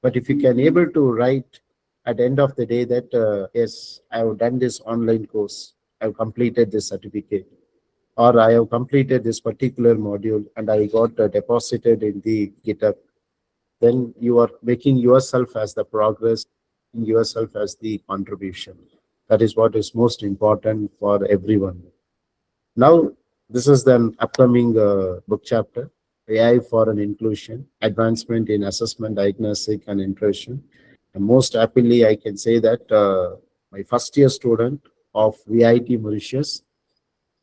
But if you can able to write at the end of the day that, yes, I have done this online course, I have completed this certificate, or I have completed this particular module and I got deposited in the GitHub, then you are making yourself as the progress, yourself as the contribution. That is what is most important for everyone. Now, this is the upcoming book chapter, AI for an Inclusion, Advancement in Assessment, Diagnostic and Interaction. And most happily, I can say that my first year student of VIT Mauritius,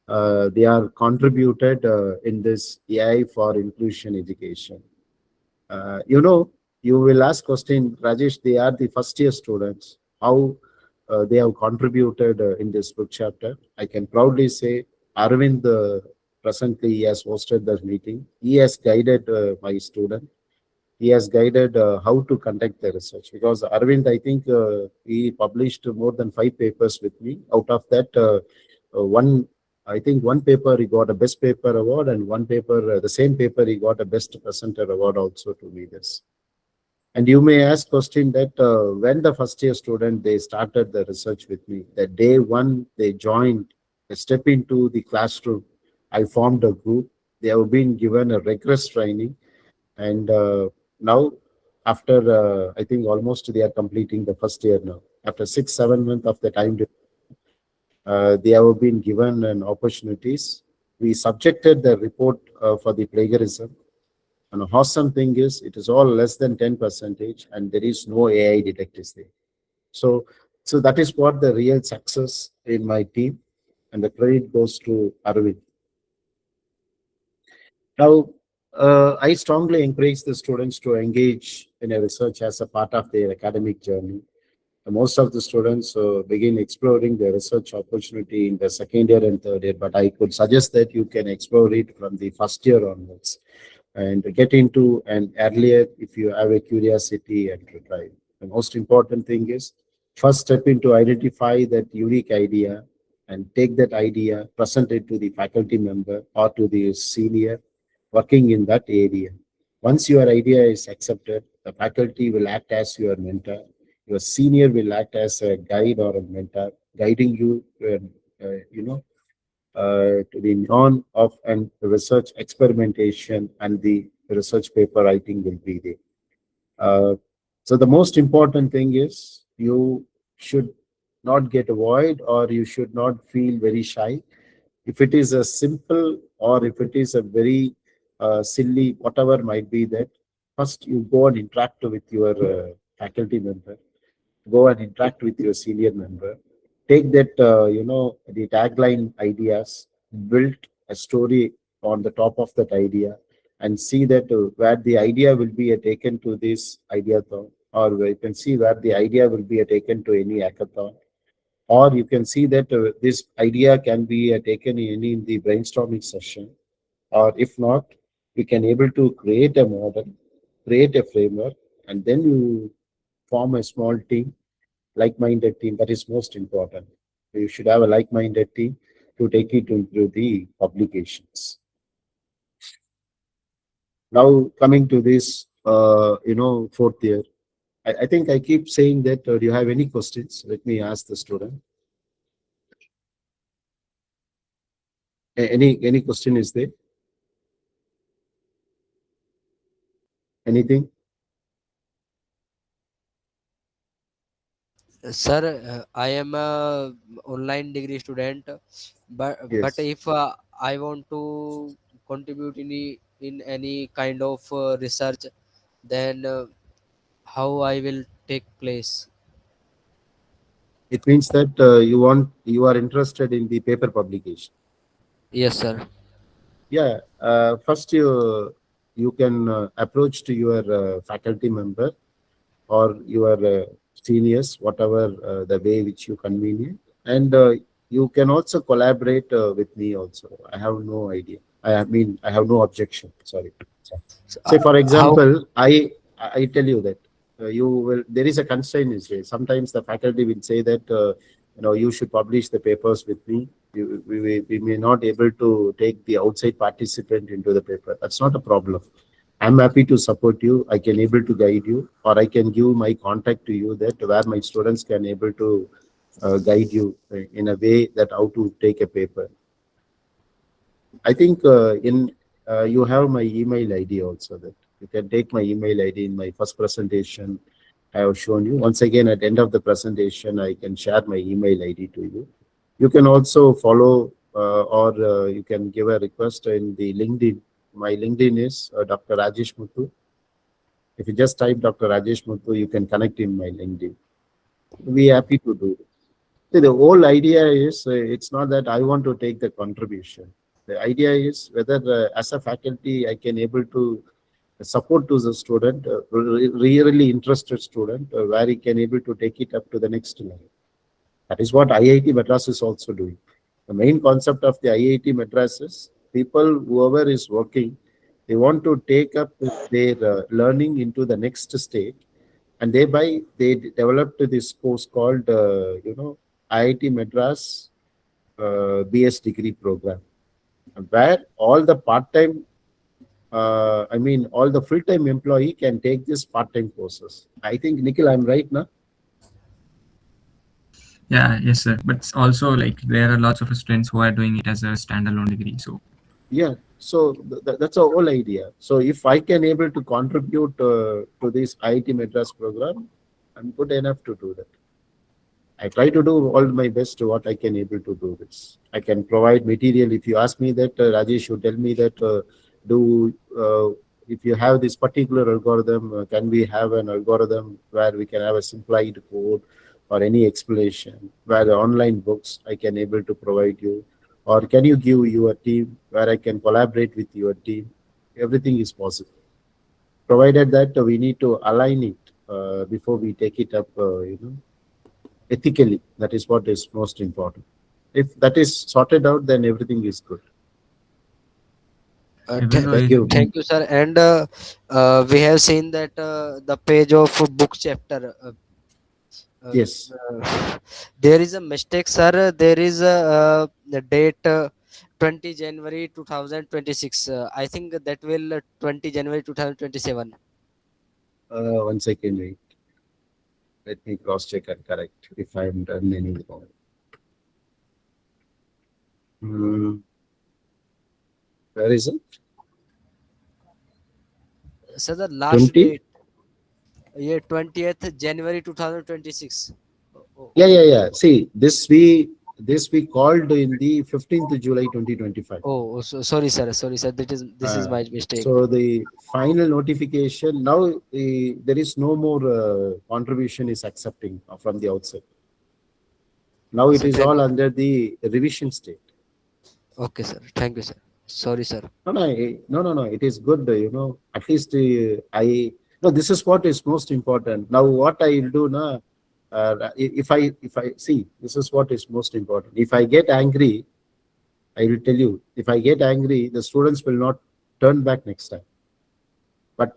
they are contributed in this AI for Inclusion education. You know, you will ask question, Rajesh, they are the first year students. How they have contributed in this book chapter? I can proudly say Arvind presently he has hosted the meeting. He has guided my student. He has guided how to conduct the research, because Arvind, I think he published more than 5 papers with me. Out of that, one, I think one paper he got a best paper award, and one paper, the same paper he got a best presenter award also to me this. And you may ask question that when the first year student, they started the research with me, that day one they joined, they step into the classroom, I formed a group. They have been given a rigorous training, and now after I think almost they are completing the first year now. After 6-7 months of the time, they have been given an opportunities. We subjected the report for the plagiarism. And the awesome thing is, it is all less than 10%, and there is no AI detectives there. So, so that is what the real success in my team, and the credit goes to Arvind. Now, I strongly encourage the students to engage in a research as a part of their academic journey. Most of the students begin exploring their research opportunity in the second year and third year, but I could suggest that you can explore it from the first year onwards and get into an earlier if you have a curiosity and to try. The most important thing is first step into identify that unique idea and take that idea, present it to the faculty member or to the senior working in that area. Once your idea is accepted, the faculty will act as your mentor. Your senior will act as a guide or a mentor, guiding you, to the non of and research experimentation, and the research paper writing will be there. So the most important thing is you should not get avoid, or you should not feel very shy. If it is a simple, or if it is a very silly, whatever might be that, first you go and interact with your faculty member, go and interact with your senior member, take that, the tagline ideas, build a story on the top of that idea, and see that where the idea will be taken to this ideathon, or you can see where the idea will be taken to any hackathon, or you can see that this idea can be taken in any in the brainstorming session, or if not, we can able to create a model, create a framework, and then you form a small team, like-minded team. That is most important. You should have a like-minded team to take it into the publications. Now coming to this, fourth year, I think I keep saying that. Do you have any questions? Let me ask the student. Any question is there? Anything? Sir, I am a online degree student, but Yes. if I want to contribute in any kind of research, then how I will take place? It means that you are interested in the paper publication. Yes, sir. Yeah. First, you can approach to your faculty member or your seniors, whatever the way which you convenient, and you can also collaborate with me. Also, I have no idea. I mean, I have no objection. Sorry. So, Say, for how? example, I tell you that you will. There is a constraint. Is there. Sometimes the faculty will say that you should publish the papers with me. We may not able to take the outside participant into the paper. That's not a problem. I'm happy to support you. I can able to guide you, or I can give my contact to you that where my students can able to guide you in a way that how to take a paper. I think in you have my email ID also, that you can take my email ID in my first presentation. I have shown you. Once again, at the end of the presentation, I can share my email ID to you. You can also follow or you can give a request in the LinkedIn. My LinkedIn is Dr. Rajesh Muthu. If you just type Dr. Rajesh Muthu, you can connect in my LinkedIn. We happy to do it. See, the whole idea is it's not that I want to take the contribution. The idea is whether as a faculty I can able to support to the student, really interested student, where he can able to take it up to the next level. That is what IIT Madras is also doing. The main concept of the IIT Madras is people, whoever is working, they want to take up their learning into the next stage, and thereby they developed this course called, IIT Madras BS degree program, where all the part-time, all the full-time employee can take this part-time courses. I think, Nikhil, I'm right now. Yeah, yes, sir. But also, like, there are lots of students who are doing it as a standalone degree. So, Yeah, so that's a whole idea. So if I can able to contribute to this IIT Madras program, I'm good enough to do that. I try to do all my best to what I can able to do this. I can provide material. If you ask me that, Rajesh, you tell me that do if you have this particular algorithm, can we have an algorithm where we can have a simplified code or any explanation? Where the online books I can able to provide you, or can you give your team where I can collaborate with your team? Everything is possible, provided that we need to align it before we take it up. Ethically, that is what is most important. If that is sorted out, then everything is good. even though Thank if you. Thank you, sir. And we have seen that the page of book chapter. Uh, Yes. there is a mistake, sir. There is the date 20 January 2026. I think that will 20 January 2027. 1 second, wait. Let me cross check and correct if I'm done any wrong. Hmm, where is it? So the last 20? date, yeah, 20th January 2026. Oh, Yeah, yeah, yeah. See, this we called in the 15th July 2025. sorry, sir. Sorry, sir. This is Uh, my mistake. so the final notification now, there is no more contribution is accepting from the outside. Now it So is thank all you. under the revision state. Okay, sir. Thank you, sir. Sorry, sir. No, no, no. It is good, At least I no. This is what is most important. Now, what I will do now, if I see, this is what is most important. If I get angry, I will tell you. If I get angry, the students will not turn back next time. But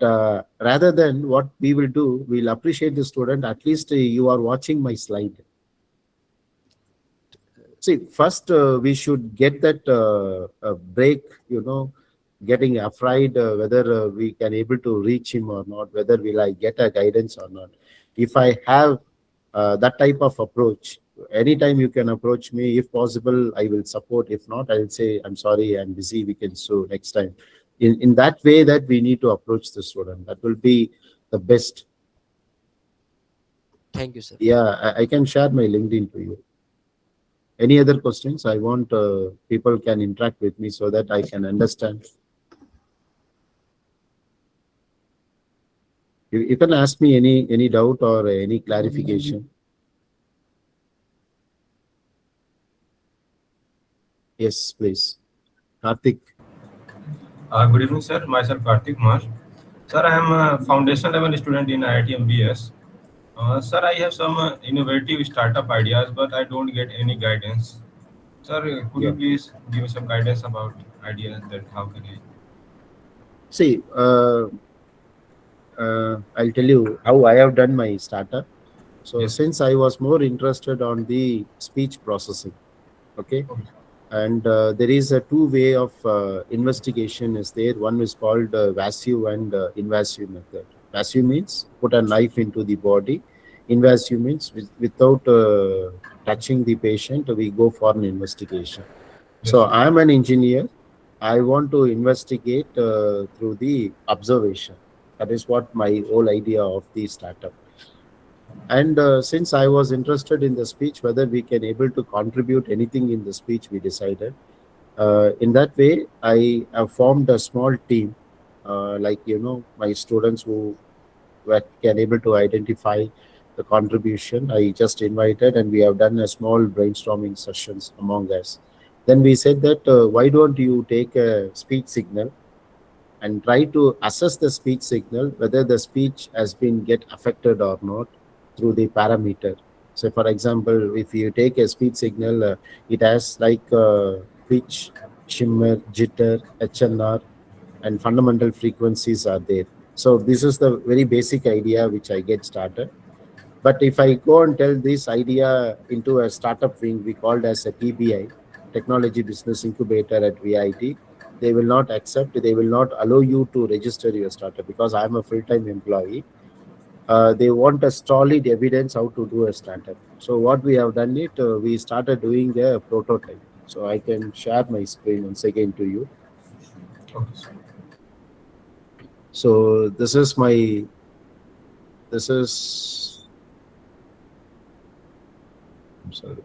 rather than what we will do, we'll appreciate the student. At least you are watching my slide. See, first we should get that break, getting afraid whether we can able to reach him or not, whether will I get a guidance or not. If I have that type of approach, anytime you can approach me, if possible I will support. If not, I will say I'm sorry, I'm busy, we can so next time. In that way that we need to approach the student, that will be the best. Thank you, sir. Yeah, I can share my LinkedIn to you. Any other questions? I want people can interact with me so that I can understand. You can ask me any doubt or any clarification. Yes, please. Karthik. Good evening, sir. Myself, Karthik Kumar. Sir, I am a foundation level student in IIT MBS. Sir, I have some innovative startup ideas, but I don't get any guidance. Sir, could you Yeah. please give me some guidance about ideas that how can I? See, I'll tell you how I have done my startup. So Yes. since I was more interested on the speech processing, okay, Okay. and there is a two-way of investigation is there. One is called vacuum and invasive method. Vacuum means put a knife into the body. Invasive means without touching the patient, we go for an investigation. Yes. So I'm an engineer. I want to investigate through the observation. That is what my whole idea of the startup. And since I was interested in the speech, whether we can able to contribute anything in the speech, we decided. In that way, I have formed a small team, like my students who were can able to identify the contribution. I just invited, and we have done a small brainstorming sessions among us. Then we said that why don't you take a speech signal and try to assess the speech signal whether the speech has been get affected or not through the parameter. So for example, if you take a speech signal, it has like pitch, shimmer, jitter, HNR, and fundamental frequencies are there. So this is the very basic idea which I get started. But if I go and tell this idea into a startup wing, we called as a TBI, Technology Business Incubator at VIT, they will not accept, they will not allow you to register your startup because I'm a full-time employee. They want a solid evidence how to do a startup. So what we have done it, we started doing a prototype. So I can share my screen once again to you. Okay, sir. So this is, I'm sorry.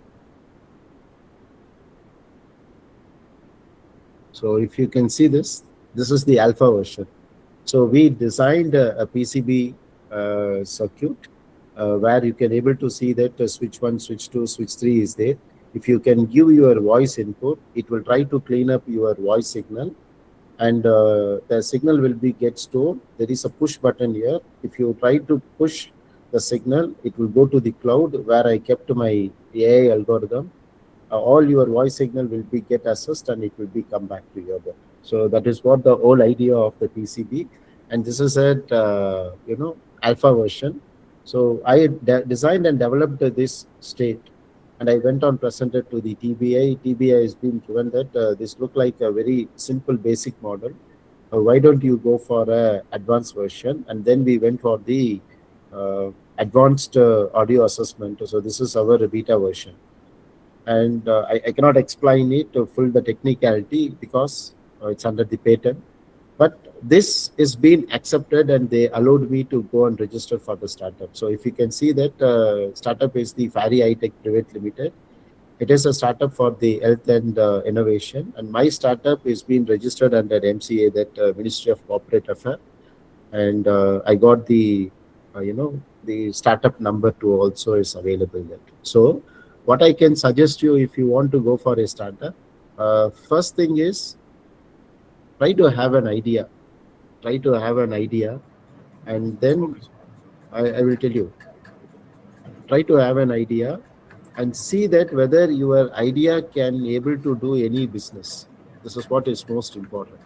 So if you can see this, this is the alpha version. So we designed a PCB circuit where you can able to see that switch 1, switch 2, switch 3 is there. If you can give your voice input, it will try to clean up your voice signal, and the signal will be get stored. There is a push button here. If you try to push the signal, it will go to the cloud where I kept my AI algorithm. All your voice signal will be get assessed and it will be come back to your body. So that is what the whole idea of the PCB, and this is at alpha version. So I designed and developed this state, and I went on presented to the TBI. TBI has been given that this look like a very simple basic model. Why don't you go for a advanced version? And then we went for the advanced audio assessment. So this is our beta version, and I cannot explain it to full the technicality because it's under the patent. But this is being accepted, and they allowed me to go and register for the startup. So if you can see that startup is the Fairy High Tech Private Limited. It is a startup for the health and innovation, and my startup is being registered under MCA, that Ministry of Corporate Affairs, and I got the the startup number 2 also is available there. So what I can suggest you, if you want to go for a startup, first thing is try to have an idea. Try to have an idea, and then Okay, sir. I will tell you. Try to have an idea and see that whether your idea can able to do any business. This is what is most important.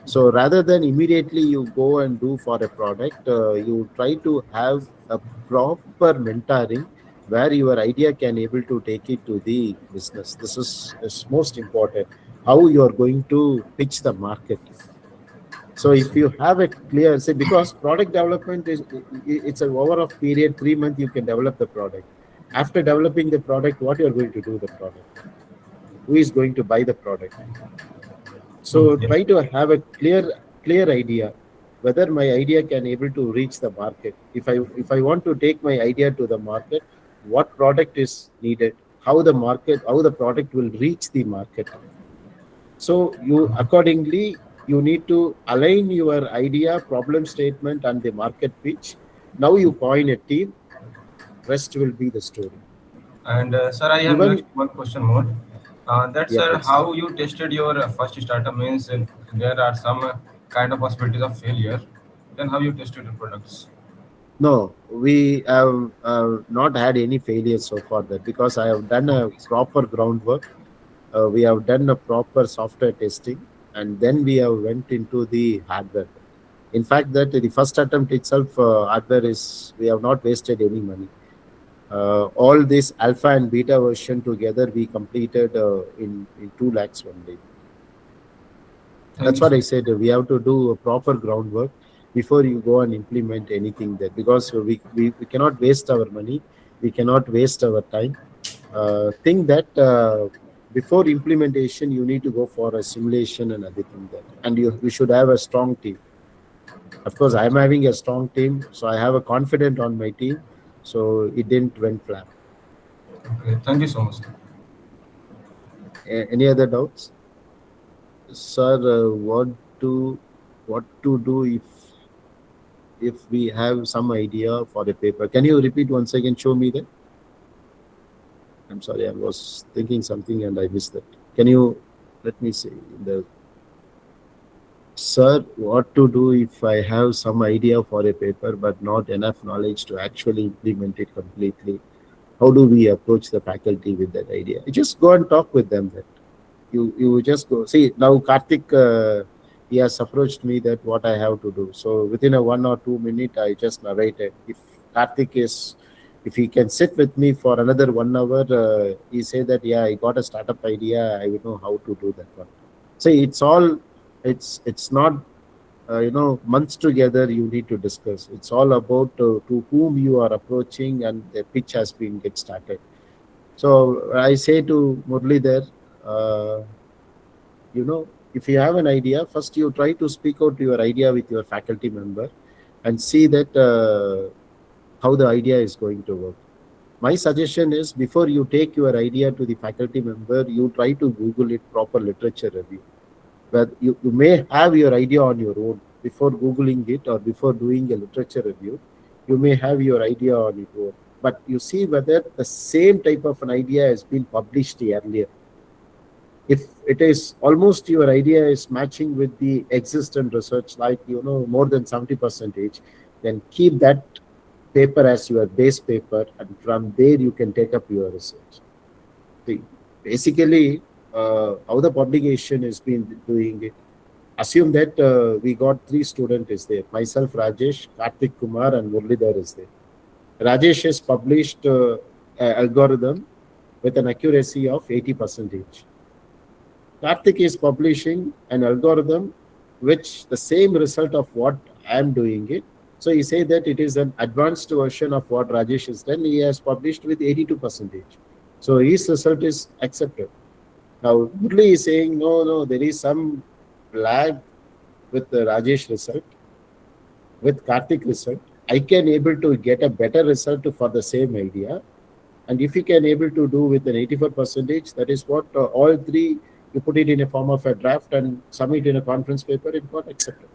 So rather than immediately you go and do for a product, you try to have a proper mentoring where your idea can able to take it to the business. This is most important. how you are going to pitch the market. So if you have a clear, say, because product development is, it's a over of period 3 months you can develop the product. After developing the product, what you are going to do with the product? Who is going to buy the product? So Okay. try to have a clear idea whether my idea can able to reach the market. If I want to take my idea to the market, what product is needed, how the product will reach the market. So you accordingly you need to align your idea, problem statement, and the market pitch. Now you coin a team. Rest will be the story. And sir, I have Even next one question more. That's yeah, sir, please. how you tested your first startup means there are some kind of possibilities of failure. Then how you tested the products? No, we have not had any failures so far. That because I have done a Okay, sir. proper groundwork. We have done a proper software testing, and then we have went into the hardware. In fact, that the first attempt itself, hardware is we have not wasted any money. All this alpha and beta version together, we completed in 2 lakhs only. Thank That's you, what sir. I said. We have to do a proper groundwork before you go and implement anything there, because we cannot waste our money, we cannot waste our time. Think that before implementation, you need to go for a simulation and everything that, and you should have a strong team. Of course, I'm having a strong team, so I have a confidence on my team. So it didn't went flat. Okay, thank you so much, sir. Any other doubts, sir? To what to do if we have some idea for a paper? Can you repeat once again? Show me that. I'm sorry, I was thinking something and I missed that. Can you let me see the sir, what to do if I have some idea for a paper but not enough knowledge to actually implement it completely? How do we approach the faculty with that idea? You just go and talk with them. That you just go see now. Karthik, he has approached me that what I have to do. So within a 1 or 2 minute, I just narrated. If he can sit with me for another 1 hour, he say that yeah, I got a startup idea. I will know how to do that one. See, it's not months together you need to discuss. It's all about to whom you are approaching, and the pitch has been get started. So I say to Murli there, uh, if you have an idea, first you try to speak out your idea with your faculty member and see that how the idea is going to work. My suggestion is, before you take your idea to the faculty member, you try to Google it, proper literature review. But you may have your idea on your own before Googling it or before doing a literature review. You may have your idea on your own, but you see whether the same type of an idea has been published earlier. If it is almost your idea is matching with the existing research, like more than 70%, then keep that paper as your base paper, and from there you can take up your research. See, basically, how the publication has been doing it. Assume that we got 3 students is there. Myself, Rajesh, Karthik, Kumar, and Murlidhar is there. Rajesh has published an algorithm with an accuracy of 80%. Karthik is publishing an algorithm which the same result of what I am doing it. So he say that it is an advanced version of what Rajesh has done. He has published with 82%. So his result is accepted. Now Murli is saying no, there is some lag with the Rajesh result, with Karthik result. I can able to get a better result for the same idea. And if you can able to do with an 84%, that is what all 3, you put it in a form of a draft and submit in a conference paper, it got accepted.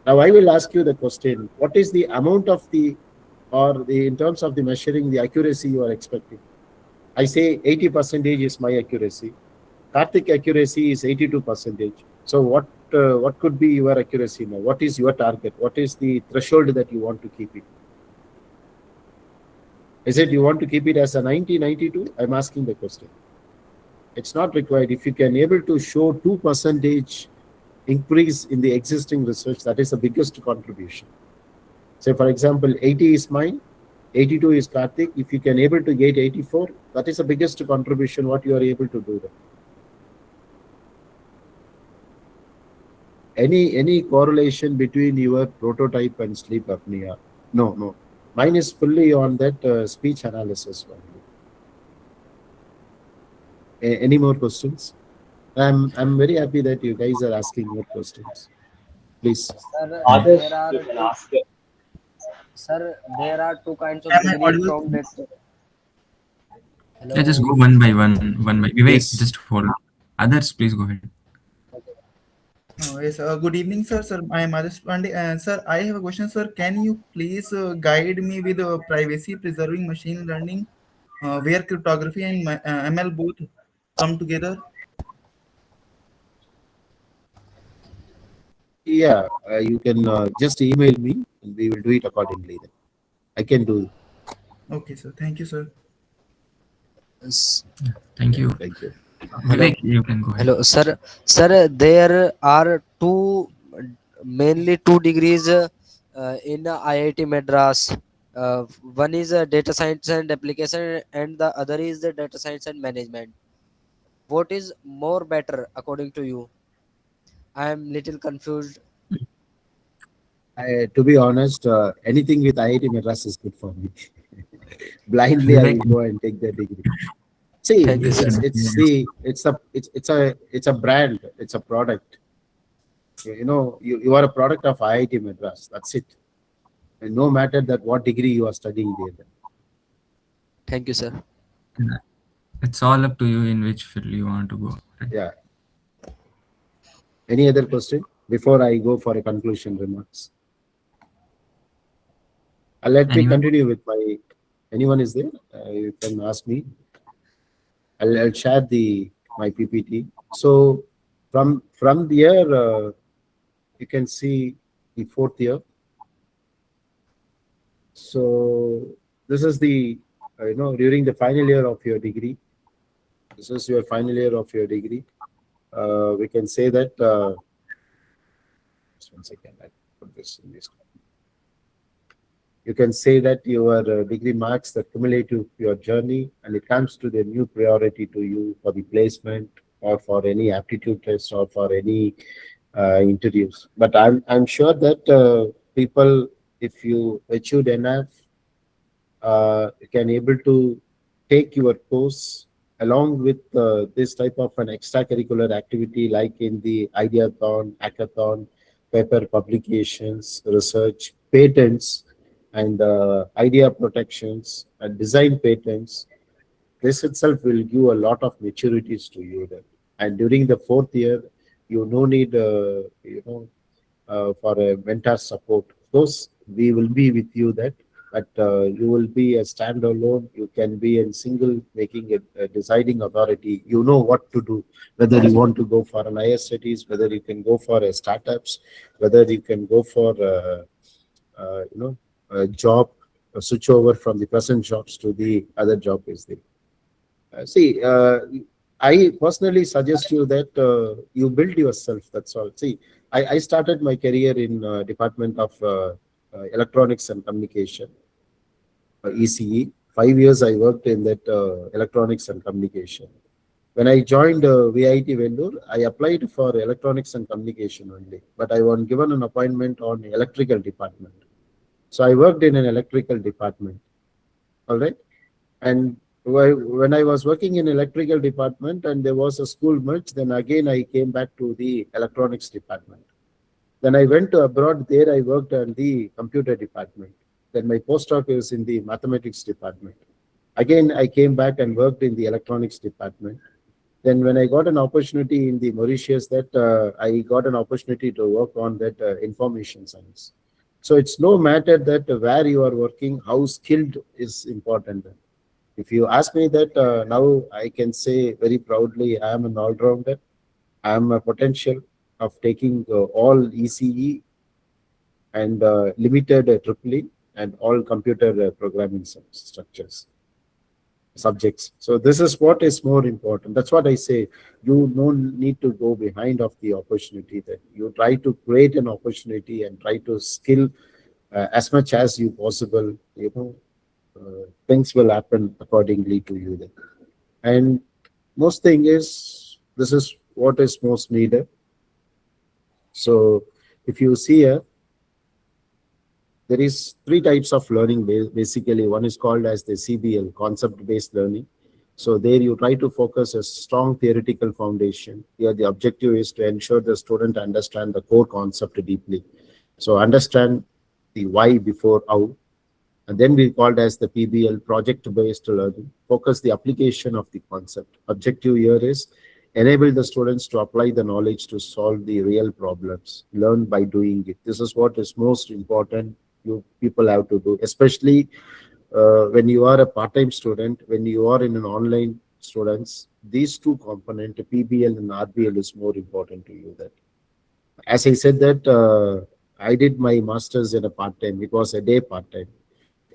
Now I will ask you the question, what is the amount of in terms of the measuring the accuracy you are expecting? I say 80% is my accuracy. Karthik accuracy is 82%. So what could be your accuracy now? What is your target? What is the threshold that you want to keep it? Is it you want to keep it as a 90, 92? I'm asking the question. It's not required. If you can able to show 2% increase in the existing research, that is the biggest contribution. Say for example, 80 is mine, 82 is Karthik. If you can able to get 84, that is the biggest contribution what you are able to do. That. Any correlation between your prototype and sleep apnea? No, no. Mine is fully on that speech analysis only. Any more questions? I'm very happy that you guys are asking more questions. Please. Sir, Others, there are you can two. ask. Sir, there are two kinds of Am I degree audible? from that. Yeah, just Hello. go one by one, one by. Vivek, Please. just hold on. Others, please go ahead. Yes, good evening, sir. Sir, I am Rajesh Pandey. And sir, I have a question, sir. Can you please guide me with privacy preserving machine learning, where cryptography and ML both come together? Yeah, you can just email me and we will do it accordingly. Then I can do. Okay, sir. Thank you, sir. S- Thank Yeah, you. thank you. Hello. Vivek, you can go ahead. Hello, sir. Sir, there are two, mainly two degrees in IIT Madras. One is data science and application, and the other is the data science and management. What is more better according to you? I am little confused. To be honest, anything with IIT Madras is good for me. Blindly, I Vivek, will go and take the degree. See, Thank you, this sir. should be it's a brand, it's a product. You are a product of IIT Madras. That's it. And no matter that what degree you are studying there. Thank you, sir. it's all up to you in which field you want to go. Right? Yeah. Any other question before I go for a conclusion remarks? Let me Anyone? continue with my. Anyone is there? You can ask me. I'll share my PPT. So from here, you can see the fourth year. So this is the during the final year of your degree. This is your final year of your degree. We can say that. Just 1 second. I put this in this. You can say that your degree marks the cumulative your journey, and it comes to the new priority to you for the placement or for any aptitude test or for any interviews. But I'm sure that people, if you achieved enough, you can able to take your course along with this type of an extracurricular activity like in the ideathon, hackathon, paper publications, research, patents, and idea protections and design patents. This itself will give a lot of maturities to you then. And during the fourth year, you no need for a mentor support. Of course, we will be with you that, but you will be a standalone. You can be a single making a deciding authority. You know what to do, whether you want to go for an higher studies, whether you can go for a startups, whether you can go for a job, switch over from the present jobs to the other job is there. See, I personally suggest you that you build yourself. That's all. See, I started my career in Department of Electronics and Communication, ECE. 5 years I worked in that electronics and communication. When I joined VIT Vellore, I applied for electronics and communication only, but I was given an appointment on electrical department. So I worked in an electrical department. All right. And when I was working in electrical department and there was a school merge, then again I came back to the electronics department. Then I went to abroad. There I worked on the computer department. Then my postdoc is in the mathematics department. Again, I came back and worked in the electronics department. Then when I got an opportunity in the Mauritius, that I got an opportunity to work on that information science. So it's no matter that where you are working, how skilled is important. If you ask me that now, I can say very proudly, I am an all-rounder. I am a potential of taking all ECE and limited triple E and all computer programming structures subjects. So this is what is more important. That's what I say. You don't need to go behind of the opportunity. That you try to create an opportunity and try to skill as much as you possible. Things will happen accordingly to you then. And most thing is, this is what is most needed. So if you see here, there is three types of learning basically. One is called as the CBL, concept based learning. So there you try to focus a strong theoretical foundation. Here the objective is to ensure the student understand the core concept deeply. So understand the why before how. And then we called as the PBL, project based learning. Focus the application of the concept. Objective here is enable the students to apply the knowledge to solve the real problems. Learn by doing it. This is what is most important you people have to do, especially when you are a part-time student, when you are in an online students. These two component, PBL and RBL, is more important to you. That, as I said, that I did my masters in a part-time. It was a day part-time.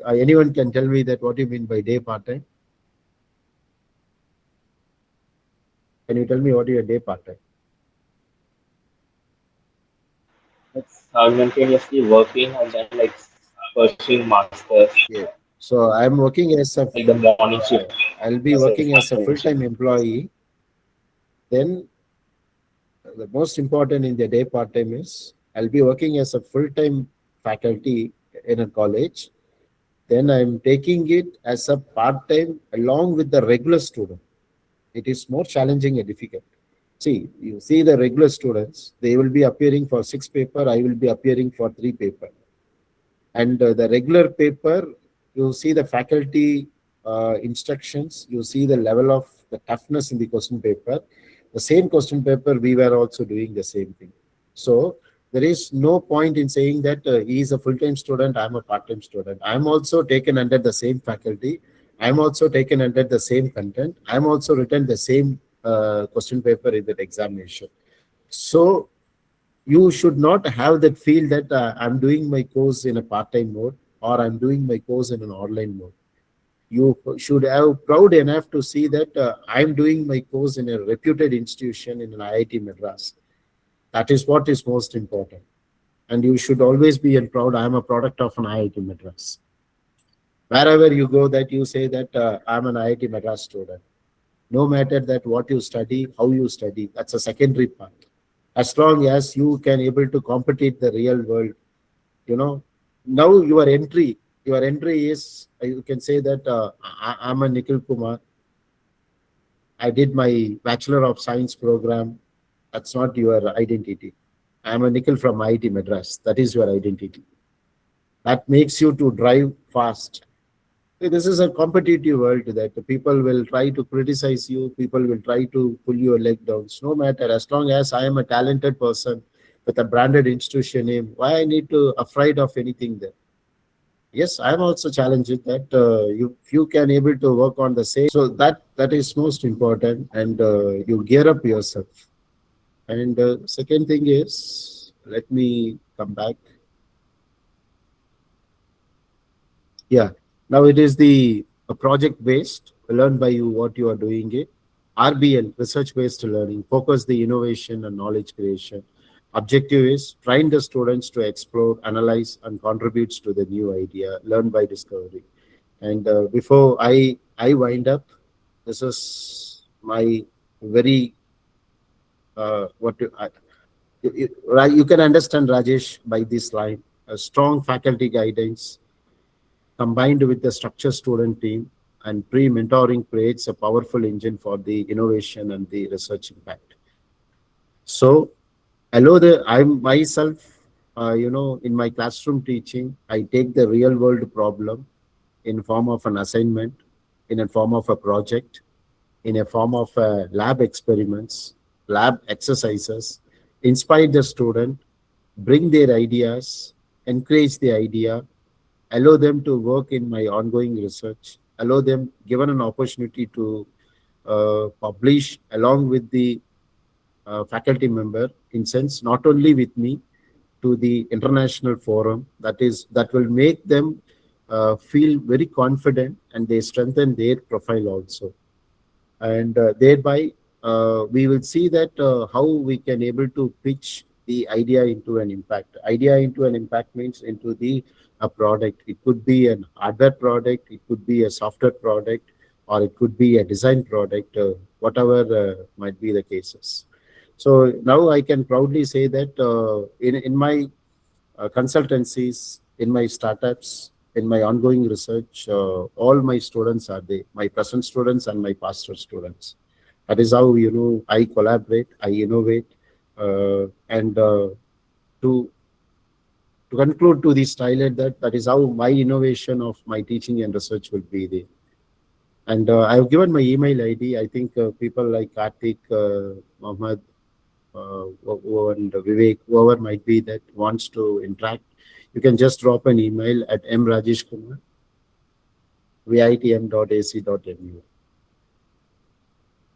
Anyone can tell me that what you mean by day part-time? Can you tell me what your day part-time? It's simultaneously working and then like pursuing masters, Yeah. So I'm working as a, like the morning shift. yeah, I'll be Yes, working as a afternoon shift. full-time employee. Then the most important in the day part-time is I'll be working as a full-time faculty in a college. Then I'm taking it as a part-time along with the regular student. It is more challenging and difficult. See, you see the regular students, they will be appearing for 6 paper, I will be appearing for 3 paper. And the regular paper, you see the faculty instructions, you see the level of the toughness in the question paper. The same question paper, we were also doing the same thing. So there is no point in saying that he is a full-time student, I'm a part-time student. I'm also taken under the same faculty. I'm also taken under the same content. I'm also written the same question paper in that examination. So you should not have that feel that I'm doing my course in a part-time mode or I'm doing my course in an online mode. You should have proud enough to see that I'm doing my course in a reputed institution in an IIT Madras. That is what is most important. And you should always be proud, I'm a product of an IIT Madras. Wherever you go, that you say that I'm an IIT Madras student. No matter that what you study, how you study, that's a secondary part. As long as you can able to compete the real world, you know. Now your entry is, you can say that I'm a Nikhil Kumar. I did my Bachelor of Science program. That's not your identity. I'm a Nikhil from IIT Madras. That is your identity. That makes you to drive fast. This is a competitive world that the people will try to criticize you. People will try to pull your leg down. No matter, as long as I am a talented person with a branded institution name, why I need to afraid of anything there? Yes, I am also challenging that you can able to work on the same. So that is most important, and you gear up yourself. And second thing is, let me come back. Yeah. Now it is the project based, learn by you what you are doing it. RBL, research based learning, focus the innovation and knowledge creation. Objective is train the students to explore, analyze, and contributes to the new idea. Learn by discovery. And before I wind up, this is my very what you can understand, Rajesh, by this line. A strong faculty guidance combined with the structured student team and pre-mentoring creates a powerful engine for the innovation and the research impact. So, allow the I myself, in my classroom teaching, I take the real world problem in form of an assignment, in a form of a project, in a form of lab experiments, lab exercises, inspire the student, bring their ideas, encourage the idea, allow them to work in my ongoing research, allow them given an opportunity to publish along with the faculty member, in sense not only with me, to the international forum. That will make them feel very confident, and they strengthen their profile also. And thereby we will see that how we can able to pitch the idea into an impact means into the a product. It could be an hardware product, it could be a software product, or it could be a design product, whatever might be the cases. So now I can proudly say that in my consultancies, in my startups, in my ongoing research, all my students are they, my present students and my past students. That is how, I collaborate, I innovate, and to conclude to this highlight that is how my innovation of my teaching and research will be there. And I have given my email ID. I think people like Karthik, Mohammed, and Vivek, whoever might be that wants to interact, you can just drop an email at mrajeshkumar, vitm.ac.mu.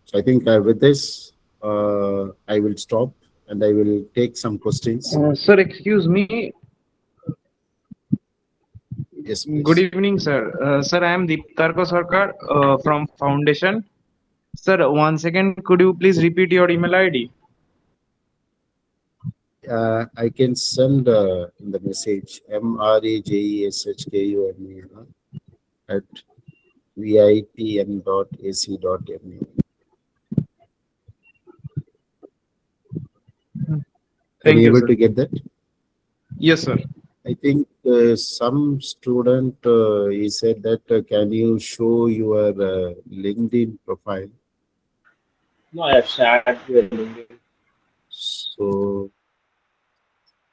So I think with this, I will stop and I will take some questions. Sir, excuse me. Yes, Good please. evening, sir. Sir, I am Deeptarko Sarkar from Foundation. Sir, once again, could you please repeat your email ID? I can send in the message mrajeshkumar at vitm.ac.mu. Can Thank you you, able sir. to get that? Yes, sir. I think some student he said that can you show your LinkedIn profile? No, I have shared your LinkedIn. So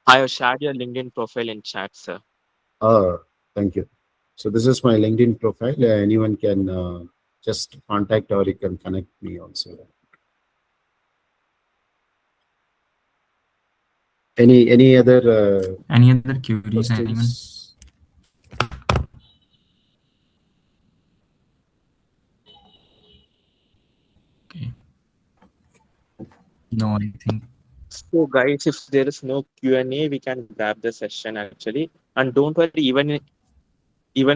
I have shared your LinkedIn profile in chat, sir. thank you. So this is my LinkedIn profile. Anyone can just contact or you can connect me also. Any other Any other queries, anyone? questions? Okay. No, I think. So, guys, if there is no Q&A, we can grab the session actually. And don't worry, even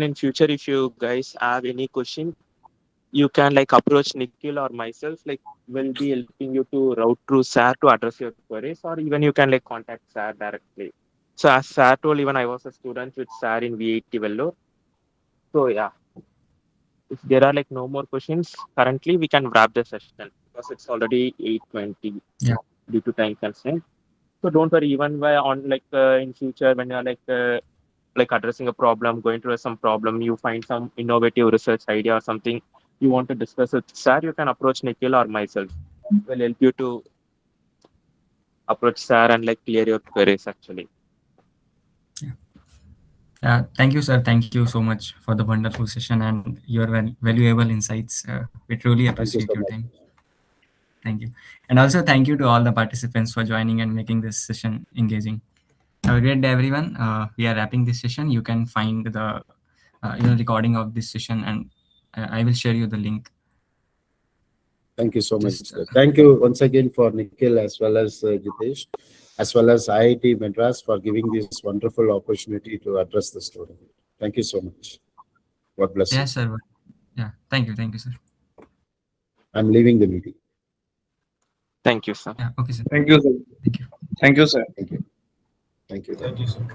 in future, if you guys have any question, you can like approach Nikhil or myself. Like, we'll be helping you to route through SAR to address your queries, or even you can like contact SAR directly. So, as SAR told, even I was a student with SAR in VIT Vellore. So, yeah, if there are like no more questions currently, we can wrap the session because it's already 8:20 Yeah. due to time constraint. So don't worry, even by on like in future when you're like addressing a problem, going through some problem, you find some innovative research idea or something you want to discuss with sir, you can approach Nikhil or myself. We'll help you to approach sir and like clear your queries actually. Thank you, sir. Thank you so much for the wonderful session and your valuable insights. We truly Thank you appreciate so your much. time. Thank you. And also thank you to all the participants for joining and making this session engaging. Have a great day, everyone. We are wrapping this session. You can find the recording of this session, and I will share you the link. Thank you so much. Just Thank you once again for Nikhil as well as Jitesh, as well as IIT Madras for giving this wonderful opportunity to address the student. Thank you so much. God bless you. yes, sir. Yeah, thank you, sir. I'm leaving the meeting. Thank you, sir. Yeah, okay, sir. Thank you, sir. Thank you. Thank you, sir. Thank you. Thank you. Thank you, sir.